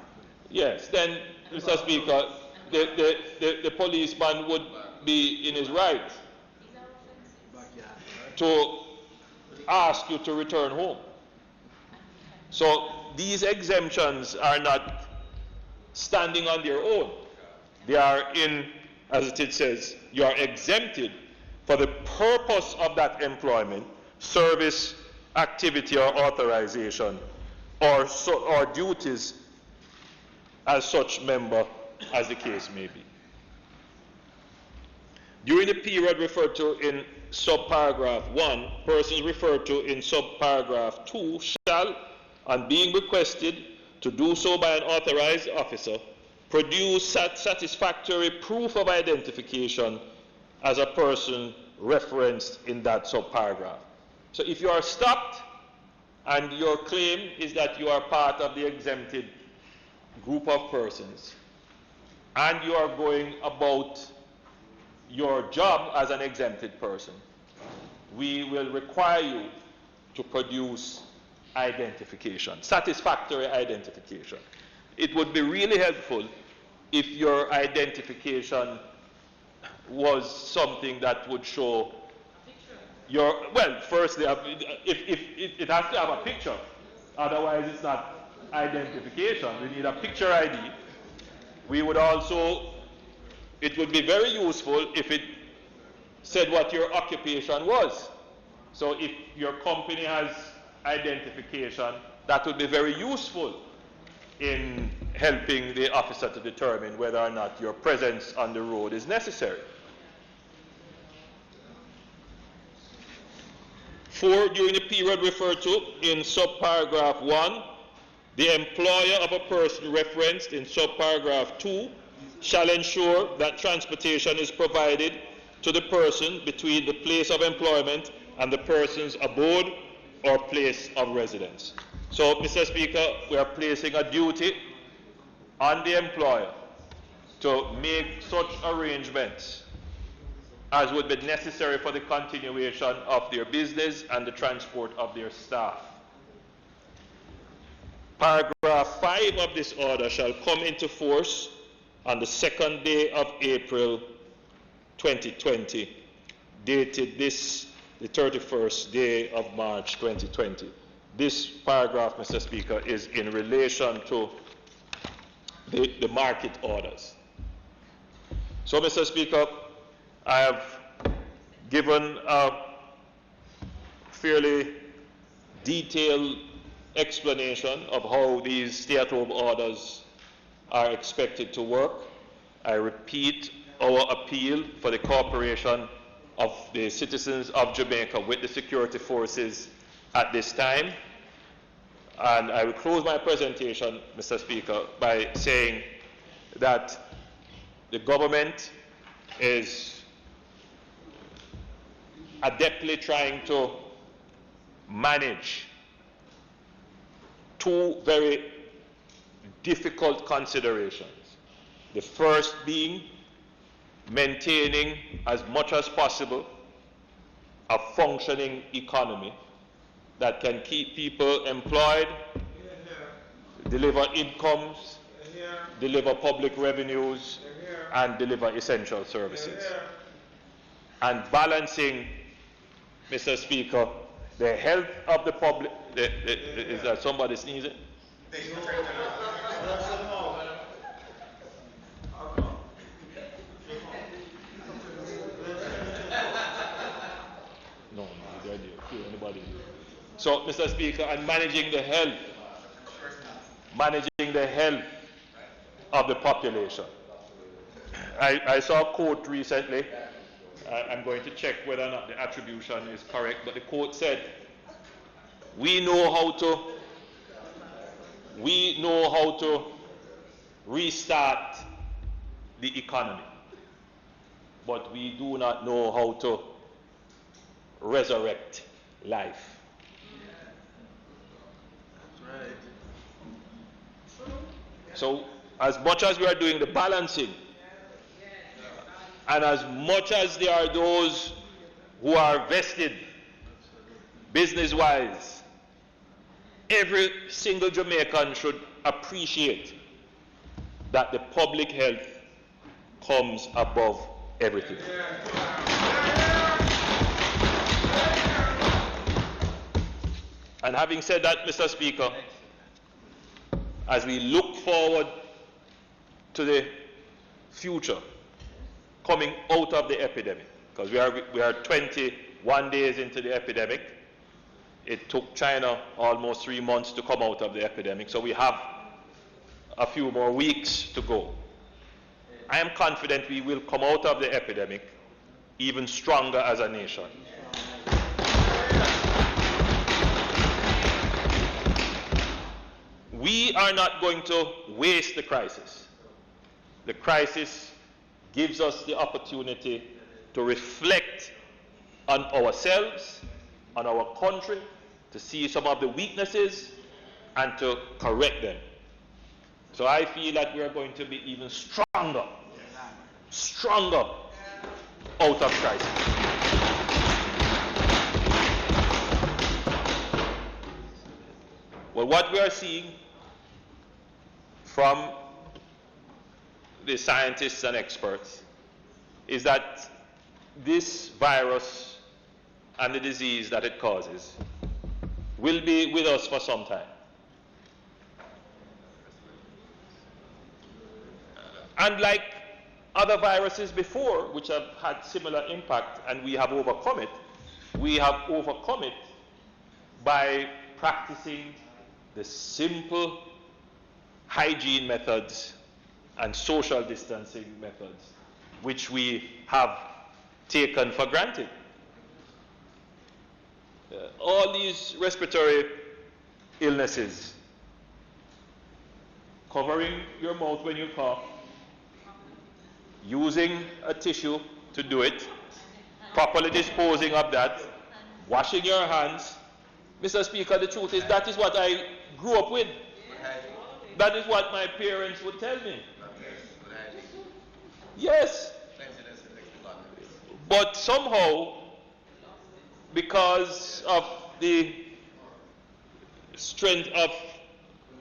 yes, then, Mr. Speaker, the policeman would be in his right to ask you to return home. So these exemptions are not standing on their own. They are in, as it says, you are exempted for the purpose of that employment, service, activity, or authorization, or duties as such member as the case may be. During the period referred to in subparagraph 1, persons referred to in subparagraph 2 shall, on being requested to do so by an authorized officer, produce satisfactory proof of identification as a person referenced in that subparagraph. So if you are stopped and your claim is that you are part of the exempted group of persons and you are going about your job as an exempted person, we will require you to produce identification, satisfactory identification. It would be really helpful if your identification was something that would show your, well, firstly, if it has to have a picture, otherwise it's not identification. We need a picture ID. We would also, it would be very useful if it said what your occupation was. So if your company has identification, that would be very useful in helping the officer to determine whether or not your presence on the road is necessary. 4, during the period referred to in subparagraph 1, the employer of a person referenced in subparagraph 2 shall ensure that transportation is provided to the person between the place of employment and the person's abode or place of residence. So, Mr. Speaker, we are placing a duty on the employer to make such arrangements as would be necessary for the continuation of their business and the transport of their staff. Paragraph 5 of this order shall come into force on the 2nd day of April 2020, dated the 31st day of March 2020. This paragraph, Mr. Speaker, is in relation to the market orders. So, Mr. Speaker, I have given a fairly detailed explanation of how these stay-at-home orders are expected to work. I repeat our appeal for the cooperation of the citizens of Jamaica with the security forces at this time. And I will close my presentation, Mr. Speaker, by saying that the government is adeptly trying to manage two very difficult considerations. The first being maintaining as much as possible a functioning economy that can keep people employed, deliver incomes, deliver public revenues, and deliver essential services. And balancing, Mr. Speaker, the health of the public. Is that somebody sneezing? No, anybody. So, Mr. Speaker, and managing the health of the population. I saw a quote recently. I'm going to check whether or not the attribution is correct, but the quote said, we know how to restart the economy, but we do not know how to resurrect life. That's right. So, as much as we are doing the balancing, and as much as there are those who are vested business-wise, every single Jamaican should appreciate that the public health comes above everything. And having said that, Mr. Speaker, as we look forward to the future, coming out of the epidemic, because we are 21 days into the epidemic. It took China almost 3 months to come out of the epidemic, so we have a few more weeks to go. I am confident we will come out of the epidemic even stronger as a nation. We are not going to waste the crisis. The crisis gives us the opportunity to reflect on ourselves, on our country, to see some of the weaknesses and to correct them. So I feel that we are going to be even stronger out of crisis. Well, what we are seeing from the scientists and experts is that this virus and the disease that it causes will be with us for some time. And like other viruses before, which have had similar impact and we have overcome it by practicing the simple hygiene methods and social distancing methods, which we have taken for granted. All these respiratory illnesses, covering your mouth when you cough, using a tissue to do it, properly disposing of that, washing your hands. Mr. Speaker, the truth is that is what I grew up with. That is what my parents would tell me. Yes. But somehow, because of the strength of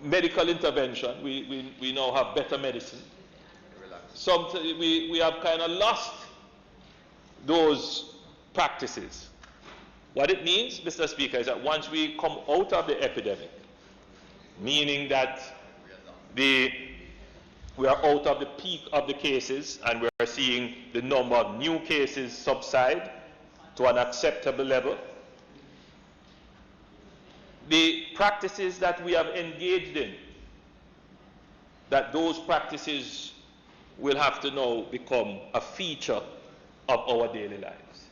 medical intervention, we now have better medicine. We have kind of lost those practices. What it means, Mr. Speaker, is that once we come out of the epidemic, meaning that we are out of the peak of the cases and we are seeing the number of new cases subside to an acceptable level, the practices that we have engaged in, that those practices will have to now become a feature of our daily lives.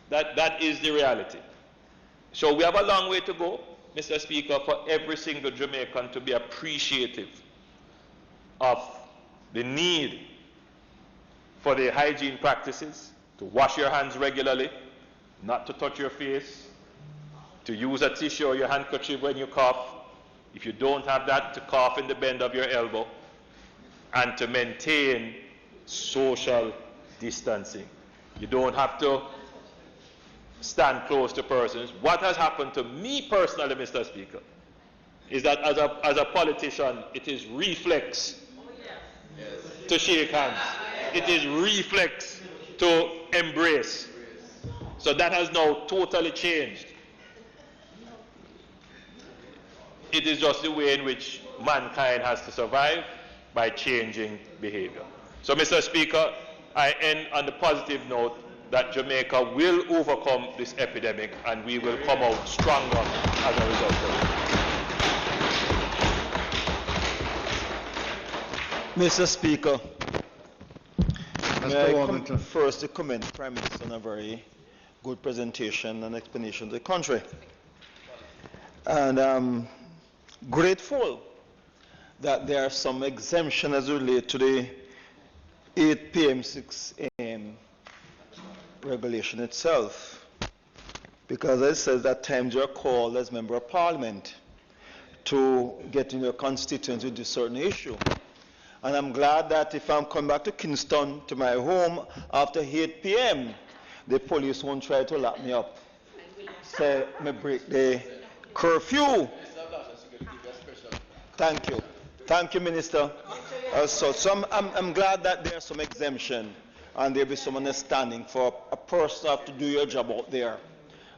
That is the reality. So we have a long way to go, Mr. Speaker, for every single Jamaican to be appreciative of the need for the hygiene practices, to wash your hands regularly, not to touch your face, to use a tissue or your handkerchief when you cough. If you don't have that, to cough in the bend of your elbow, and to maintain social distancing. You don't have to stand close to persons. What has happened to me personally, Mr. Speaker, is that as a politician, it is reflex to shake hands. It is reflex to embrace. So that has now totally changed. It is just the way in which mankind has to survive, by changing behavior. So, Mr. Speaker, I end on the positive note that Jamaica will overcome this epidemic and we will come out stronger as a result of it. Mr. Speaker, may Mr. I Warmington. first to commend the Prime Minister on a very good presentation and explanation to the country. And I'm grateful that there are some exemptions as relate to the 8 p.m., 6 a.m. regulation itself. Because it says that times you are called as Member of Parliament to get in your constituency with a certain issue. And I'm glad that if I'm coming back to Kingston, to my home, after 8 p.m., the police won't try to lock me up. Say, me break the curfew. Thank you. Thank you, Minister. So I'm glad that there's some exemption and there'll be some understanding for a person to have to do your job out there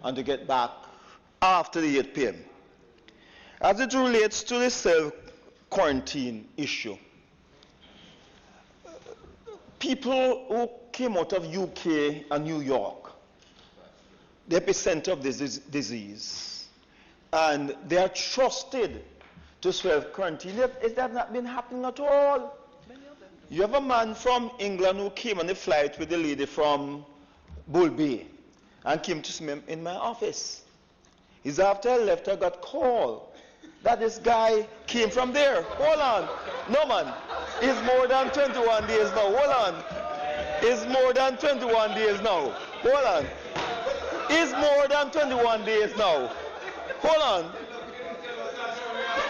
and to get back after the 8 p.m. As it relates to the self-quarantine issue, people who came out of UK and New York, the epicenter of this disease, and they are trusted to self-quarantine. It has not been happening at all. You have a man from England who came on the flight with a lady from Bull Bay and came to see me in my office. It's after I left, I got call that this guy came from there. Hold on. No, man. It's more than 21 days now. Hold on. It's more than 21 days now. Hold on. It's more than 21 days now. Hold on.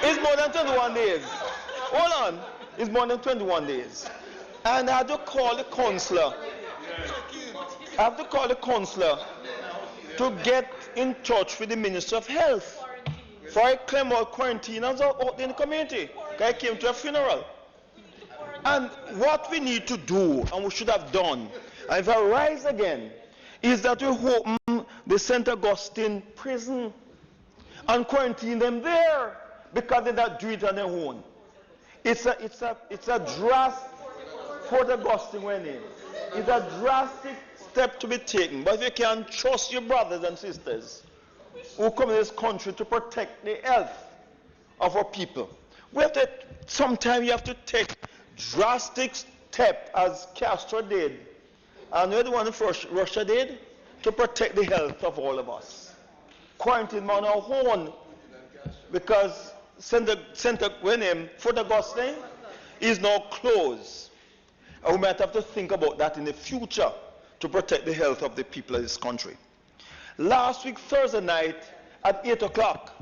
It's more than 21 days. Hold on. It's more than 21 days. And I had to call the consular. I have to call the consular to get in touch with the Minister of Health for I claim out quarantine out in the community. I came to a funeral. And what we need to do, and we should have done, and if I rise again, is that we open the St. Augustine prison and quarantine them there, because they don't do it on their own. It's a drastic, Port Augustine went in. It's a drastic step to be taken. But if you can trust your brothers and sisters who come in this country to protect the health of our people, sometimes you have to take drastic steps, as Castro did, and the other one Russia did, to protect the health of all of us. Quarantine on our own, because Fort Augustine is now closed. And we might have to think about that in the future to protect the health of the people of this country. Last week, Thursday night, at 8 o'clock,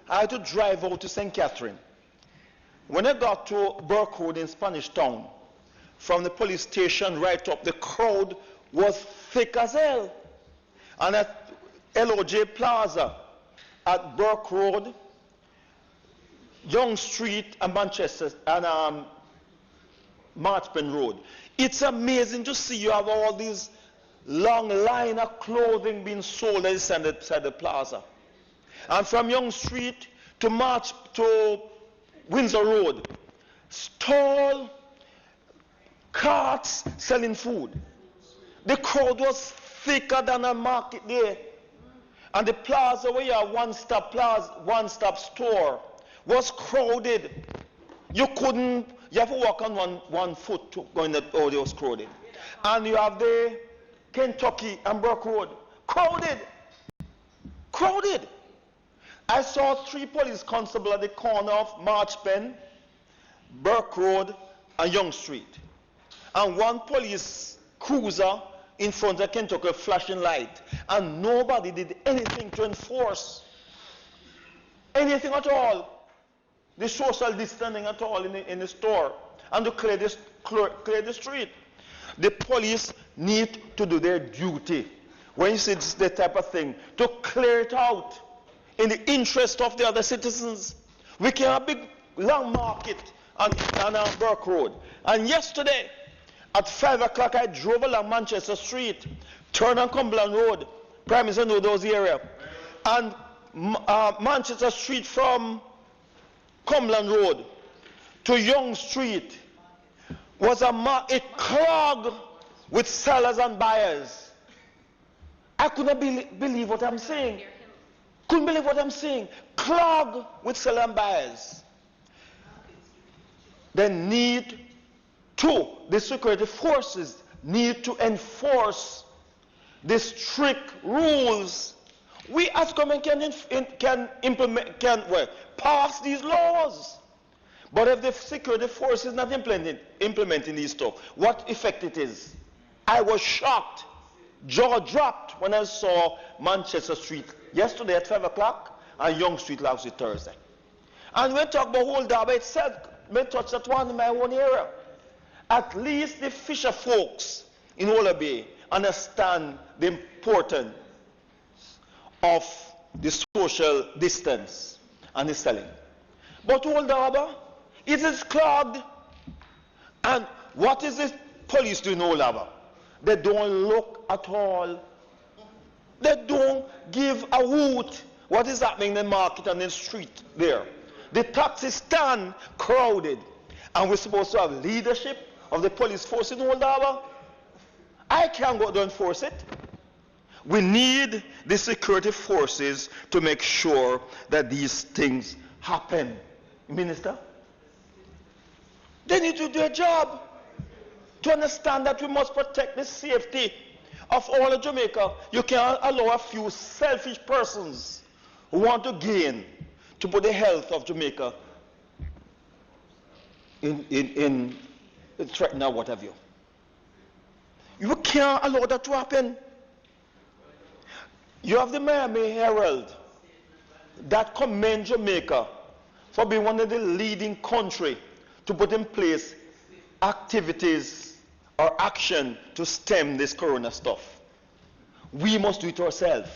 I had to drive out to St. Catherine. When I got to Burke Road in Spanish Town, from the police station right up, the crowd was thick as hell. And at LOJ Plaza, at Burke Road, Young Street, and Manchester, and Marchpen Road, it's amazing to see you have all these long line of clothing being sold inside the plaza. And from Young Street to Windsor Road, stall, carts selling food. The crowd was thicker than a market day. And the plaza where you have one-stop store was crowded. You have to walk on one foot to go in that, oh, it was crowded. And you have the Kentucky and Burke Road, crowded. I saw 3 police constables at the corner of Marchpen, Burke Road, and Young Street. And 1 police cruiser in front of Kentucky flashing light. And nobody did anything to enforce anything at all. The social distancing at all in the store. And to clear the street. The police need to do their duty. when you see this type of thing, to clear it out in the interest of the other citizens. We can have a big, long market on Burke Road. And yesterday, at 5 o'clock, I drove along Manchester Street, turned on Cumberland Road. Prime Minister knows those area. And Manchester Street from Cumberland Road to Young Street was it clogged with sellers and buyers. I couldn't believe what I'm saying. Couldn't believe what I'm saying. Clogged with sellers and buyers. The security forces need to enforce the strict rules. We as government can pass these laws. But if the security force is not implementing these stuff, what effect it is? I was shocked, jaw dropped when I saw Manchester Street yesterday at 5 o'clock and Young Street last week Thursday. And when we talk about whole Darby itself, we touch that one in my own area. At least the fisher folks in Ola Bay understand the importance of the social distance and the selling. But Old Harbour, it is clogged. And what is the police doing in Old Harbour? They don't look at all. They don't give a hoot what is happening in the market and in the street there. The taxi stand crowded. And we're supposed to have leadership of the police force in Old Harbour. I can't go there and force it. We need the security forces to make sure that these things happen. Minister, they need to do their job to understand that we must protect the safety of all of Jamaica. You can't allow a few selfish persons who want to gain to put the health of Jamaica in threaten or what have you. You can't allow that to happen. You have the Miami Herald that commend Jamaica for being one of the leading countries to put in place activities or action to stem this corona stuff. We must do it ourselves.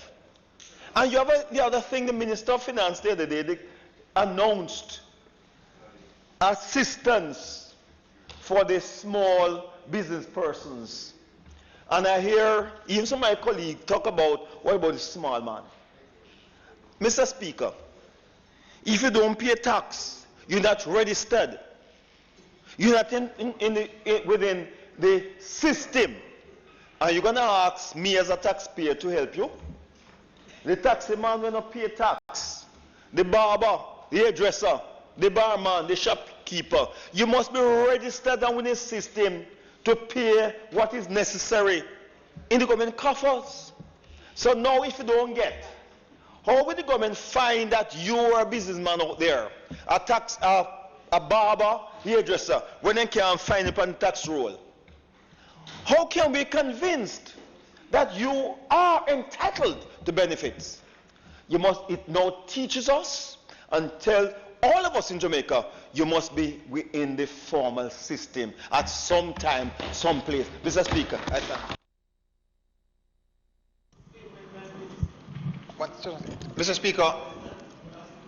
And you have the other thing, the Minister of Finance the other day, they announced assistance for the small business persons. And I hear even some of my colleagues talk about, what about the small man? Mr. Speaker, if you don't pay tax, you're not registered. You're not within the system. Are you going to ask me as a taxpayer to help you? The taxi man will not pay tax. The barber, the hairdresser, the barman, the shopkeeper. You must be registered and within the system to pay what is necessary in the government coffers. So now if you don't get, how will the government find that you are a businessman out there, a barber, hairdresser, when they can't find it on the tax roll? How can we be convinced that you are entitled to benefits? It now teaches us and tell all of us in Jamaica, you must be within the formal system at some time, some place. Mr. Speaker, I thank you. Mr. Speaker.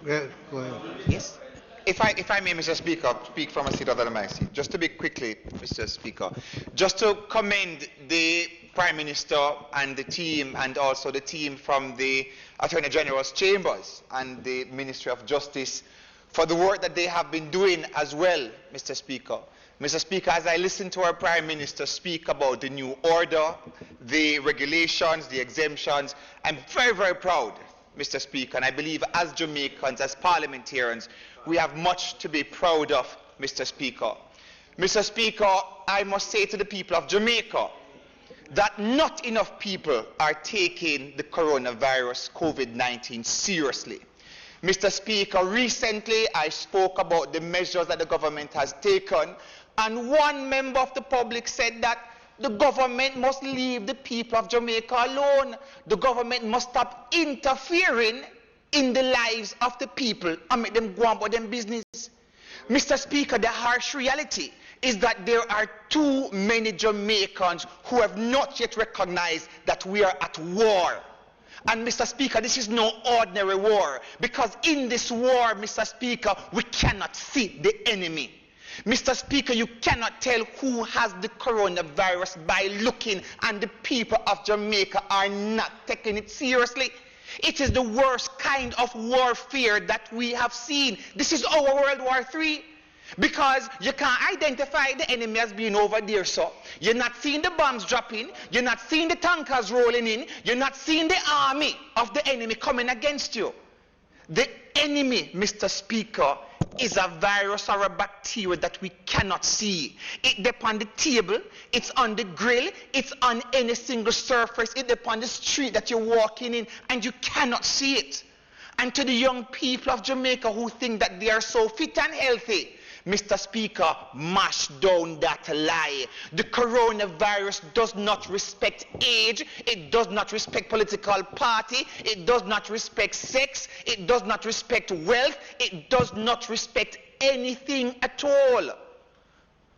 Yeah, go ahead. Yes. If I may, Mr. Speaker, speak from a seat other than my seat. Just to be quickly, Mr. Speaker, just to commend the Prime Minister and the team, and also the team from the Attorney General's chambers and the Ministry of Justice for the work that they have been doing as well, Mr. Speaker. Mr. Speaker, as I listen to our Prime Minister speak about the new order, the regulations, the exemptions, I'm very, very proud, Mr. Speaker, and I believe as Jamaicans, as parliamentarians, we have much to be proud of, Mr. Speaker. Mr. Speaker, I must say to the people of Jamaica that not enough people are taking the coronavirus, COVID-19, seriously. Mr. Speaker, recently I spoke about the measures that the government has taken, and one member of the public said that the government must leave the people of Jamaica alone. The government must stop interfering in the lives of the people and make them go on about their business. Mr. Speaker, the harsh reality is that there are too many Jamaicans who have not yet recognized that we are at war. And Mr. Speaker, this is no ordinary war, because in this war, Mr. Speaker, we cannot see the enemy. Mr. Speaker, you cannot tell who has the coronavirus by looking, and the people of Jamaica are not taking it seriously. It is the worst kind of warfare that we have seen. This is our World War III. Because you can't identify the enemy as being over there, so you're not seeing the bombs dropping, you're not seeing the tankers rolling in, you're not seeing the army of the enemy coming against you. The enemy, Mr. Speaker, is a virus or a bacteria that we cannot see. It's on the table, it's on the grill, it's on any single surface, it's on the street that you're walking in, and you cannot see it. And to the young people of Jamaica who think that they are so fit and healthy, Mr. Speaker, mash down that lie. The coronavirus does not respect age, it does not respect political party, it does not respect sex, it does not respect wealth, it does not respect anything at all.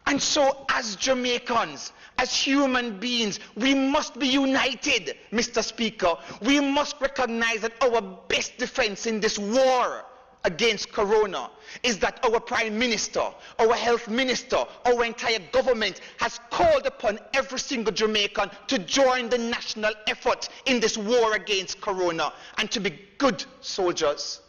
And so as Jamaicans, as human beings, we must be united, Mr. Speaker. We must recognize that our best defense in this war against corona is that our Prime Minister, our Health Minister, our entire government has called upon every single Jamaican to join the national effort in this war against corona, and to be good soldiers,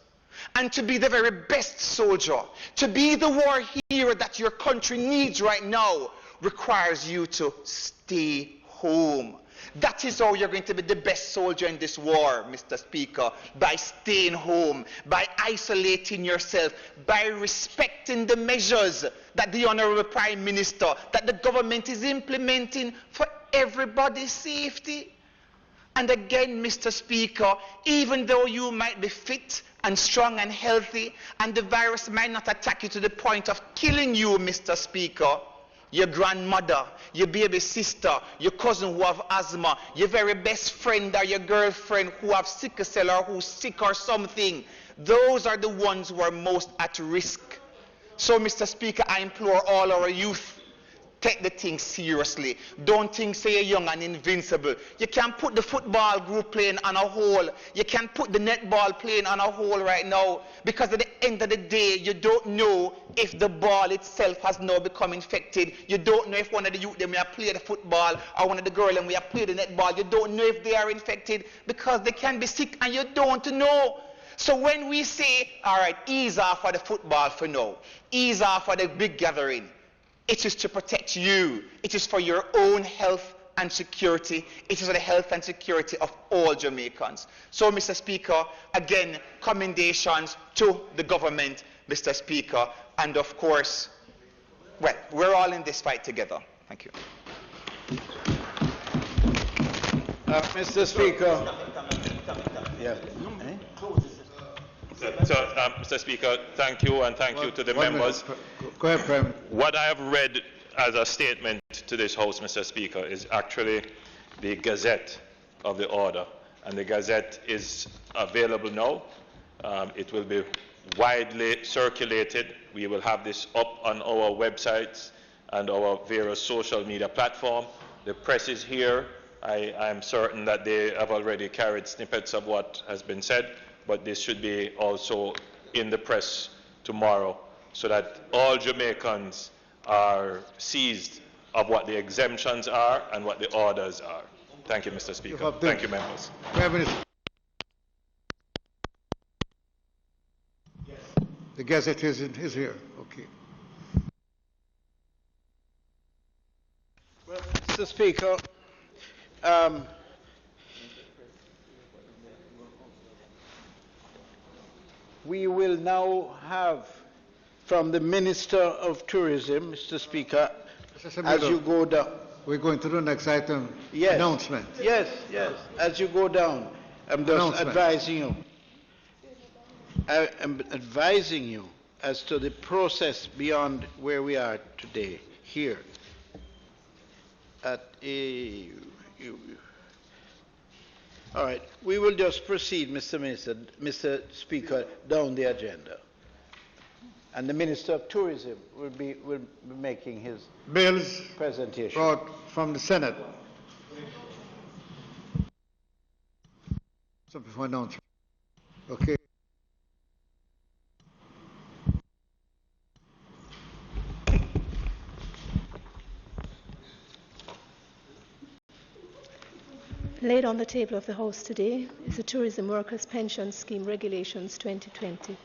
and to be the very best soldier, to be the war hero that your country needs right now, requires you to stay home. That is how you're going to be the best soldier in this war, Mr. Speaker, by staying home, by isolating yourself, by respecting the measures that the Honorable Prime Minister, that the government is implementing for everybody's safety. And again, Mr. Speaker, even though you might be fit and strong and healthy, and the virus might not attack you to the point of killing you, Mr. Speaker, your grandmother, your baby sister, your cousin who have asthma, your very best friend or your girlfriend who have sickle cell or who's sick or something, those are the ones who are most at risk. So, Mr. Speaker, I implore all our youth, take the thing seriously. Don't think say you're young and invincible. You can put the football group playing on a hold. You can put the netball playing on a hold right now, because at the end of the day, you don't know if the ball itself has now become infected. You don't know if one of the youth them have played the football, or one of the girls them have played the netball. You don't know if they are infected, because they can be sick and you don't know. So when we say, all right, ease off for the football for now, ease off for the big gathering, it is to protect you. It is for your own health and security. It is for the health and security of all Jamaicans. So, Mr. Speaker, again, commendations to the government, Mr. Speaker, and of course, well, we're all in this fight together. Thank you. Mr. Speaker. Yeah. So, Mr. Speaker, thank you, and thank you to the members. Go ahead, Prime. What I have read as a statement to this House, Mr. Speaker, is actually the Gazette of the order, and the Gazette is available now. It will be widely circulated. We will have this up on our websites and our various social media platforms. The press is here. I am certain that they have already carried snippets of what has been said, but this should be also in the press tomorrow, so that all Jamaicans are seized of what the exemptions are and what the orders are. Thank you, Mr. Speaker. Thank you, members. The Gazette is here. Okay. Well, Mr. Speaker, we will now have from the Minister of Tourism, Mr. Speaker, as you go down. We're going to the next item, Yes. announcement. Yes, yes. As you go down, I'm just advising you. I am advising you as to the process beyond where we are today, here. At all right, we will just proceed, Mr. Minister, Mr. Speaker, down the agenda. And the Minister of Tourism will be making his Bills presentation. brought from the Senate. Something for announcement. Okay. Laid on the table of the House today is the Tourism Workers' Pension Scheme Regulations 2020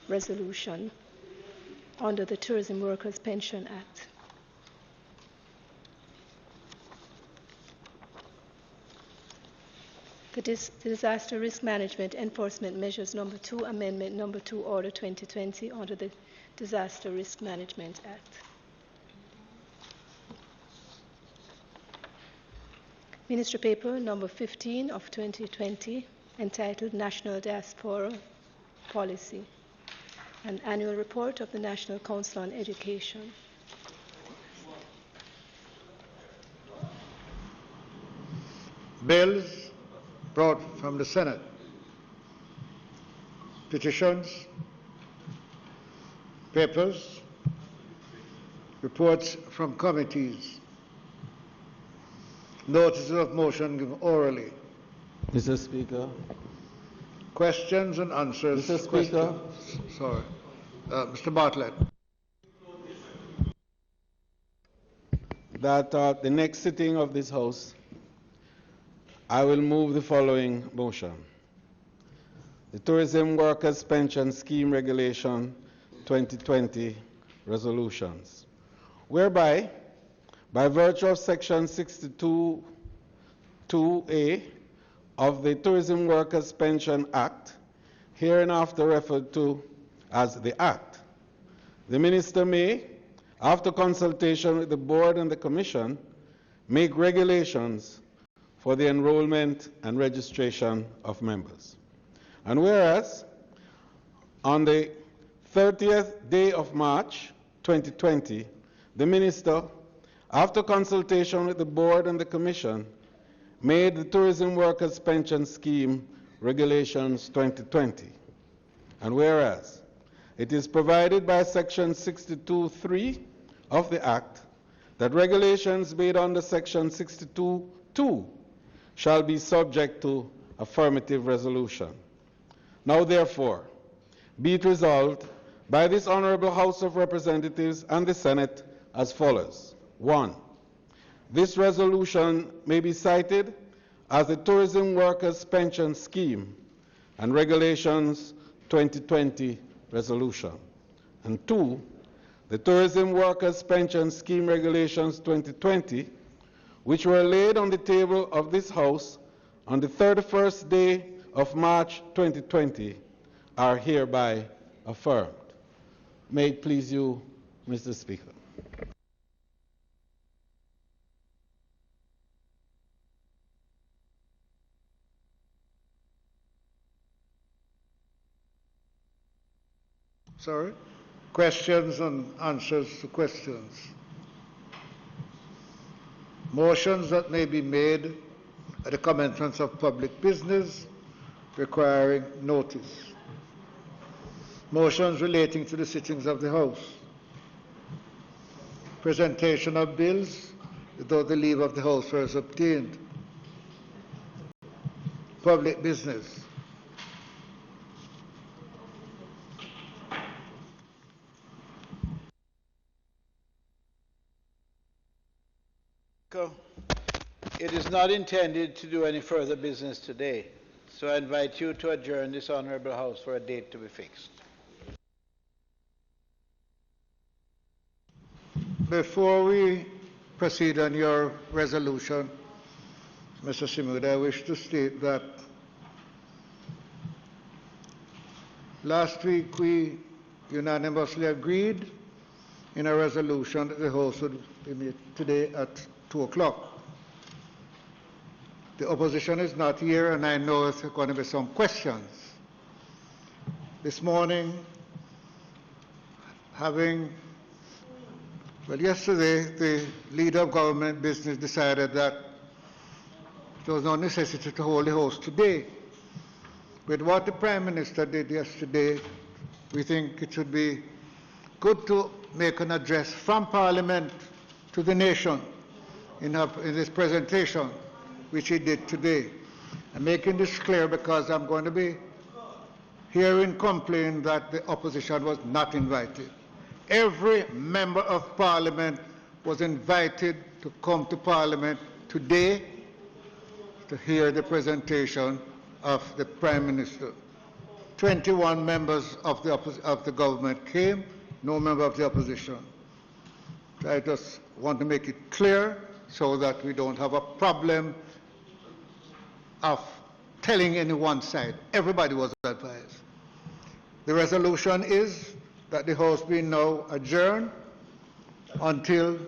resolution under the Tourism Workers' Pension Act. The Disaster Risk Management Enforcement Measures Number 2, Amendment Number 2, Order 2020 under the Disaster Risk Management Act. Ministry Paper Number 15 of 2020, entitled National Diaspora Policy, an annual report of the National Council on Education. Bills brought from the Senate. Petitions, papers, reports from committees, notices of motion given orally, Mr. Speaker. questions and answers. Mr. Speaker. Sorry. Mr. Bartlett. That the next sitting of this House, I will move the following motion. The Tourism Workers' Pension Scheme Regulation 2020 resolutions, whereby, by virtue of Section 62(2)(a) of the Tourism Workers' Pension Act, hereinafter referred to as the Act, the Minister may, after consultation with the Board and the Commission, make regulations for the enrollment and registration of members. And whereas, on the 30th day of March 2020, the Minister, after consultation with the Board and the Commission, made the Tourism Workers' Pension Scheme Regulations 2020. And whereas, it is provided by Section 62(3) of the Act that regulations made under Section 62(2) shall be subject to affirmative resolution. Now therefore, be it resolved by this Honorable House of Representatives and the Senate as follows. 1. This resolution may be cited as the Tourism Workers' Pension Scheme and Regulations 2020 resolution. And 2. The Tourism Workers' Pension Scheme Regulations 2020, which were laid on the table of this House on the 31st day of March 2020, are hereby affirmed. May it please you, Mr. Speaker. Sorry? Questions and answers to questions. Motions that may be made at the commencement of public business requiring notice. Motions relating to the sittings of the House. Presentation of bills without the leave of the House first obtained. Public business. It is not intended to do any further business today, so I invite you to adjourn this Honorable House for a date to be fixed. Before we proceed on your resolution, Mr. Simud, I wish to state that last week we unanimously agreed in a resolution that the House would be made today at 2 o'clock. The opposition is not here, and I know there's going to be some questions. This morning, yesterday, the leader of government business decided that there was no necessity to hold the House today. With what the Prime Minister did yesterday, we think it should be good to make an address from Parliament to the nation in this presentation, which he did today. I'm making this clear because I'm going to be hearing complaint that the opposition was not invited. Every member of Parliament was invited to come to Parliament today to hear the presentation of the Prime Minister. 21 members of the government came, no member of the opposition. I just want to make it clear so that we don't have a problem of telling any one side. Everybody was advised. The resolution is that the House be now adjourned until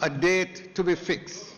a date to be fixed.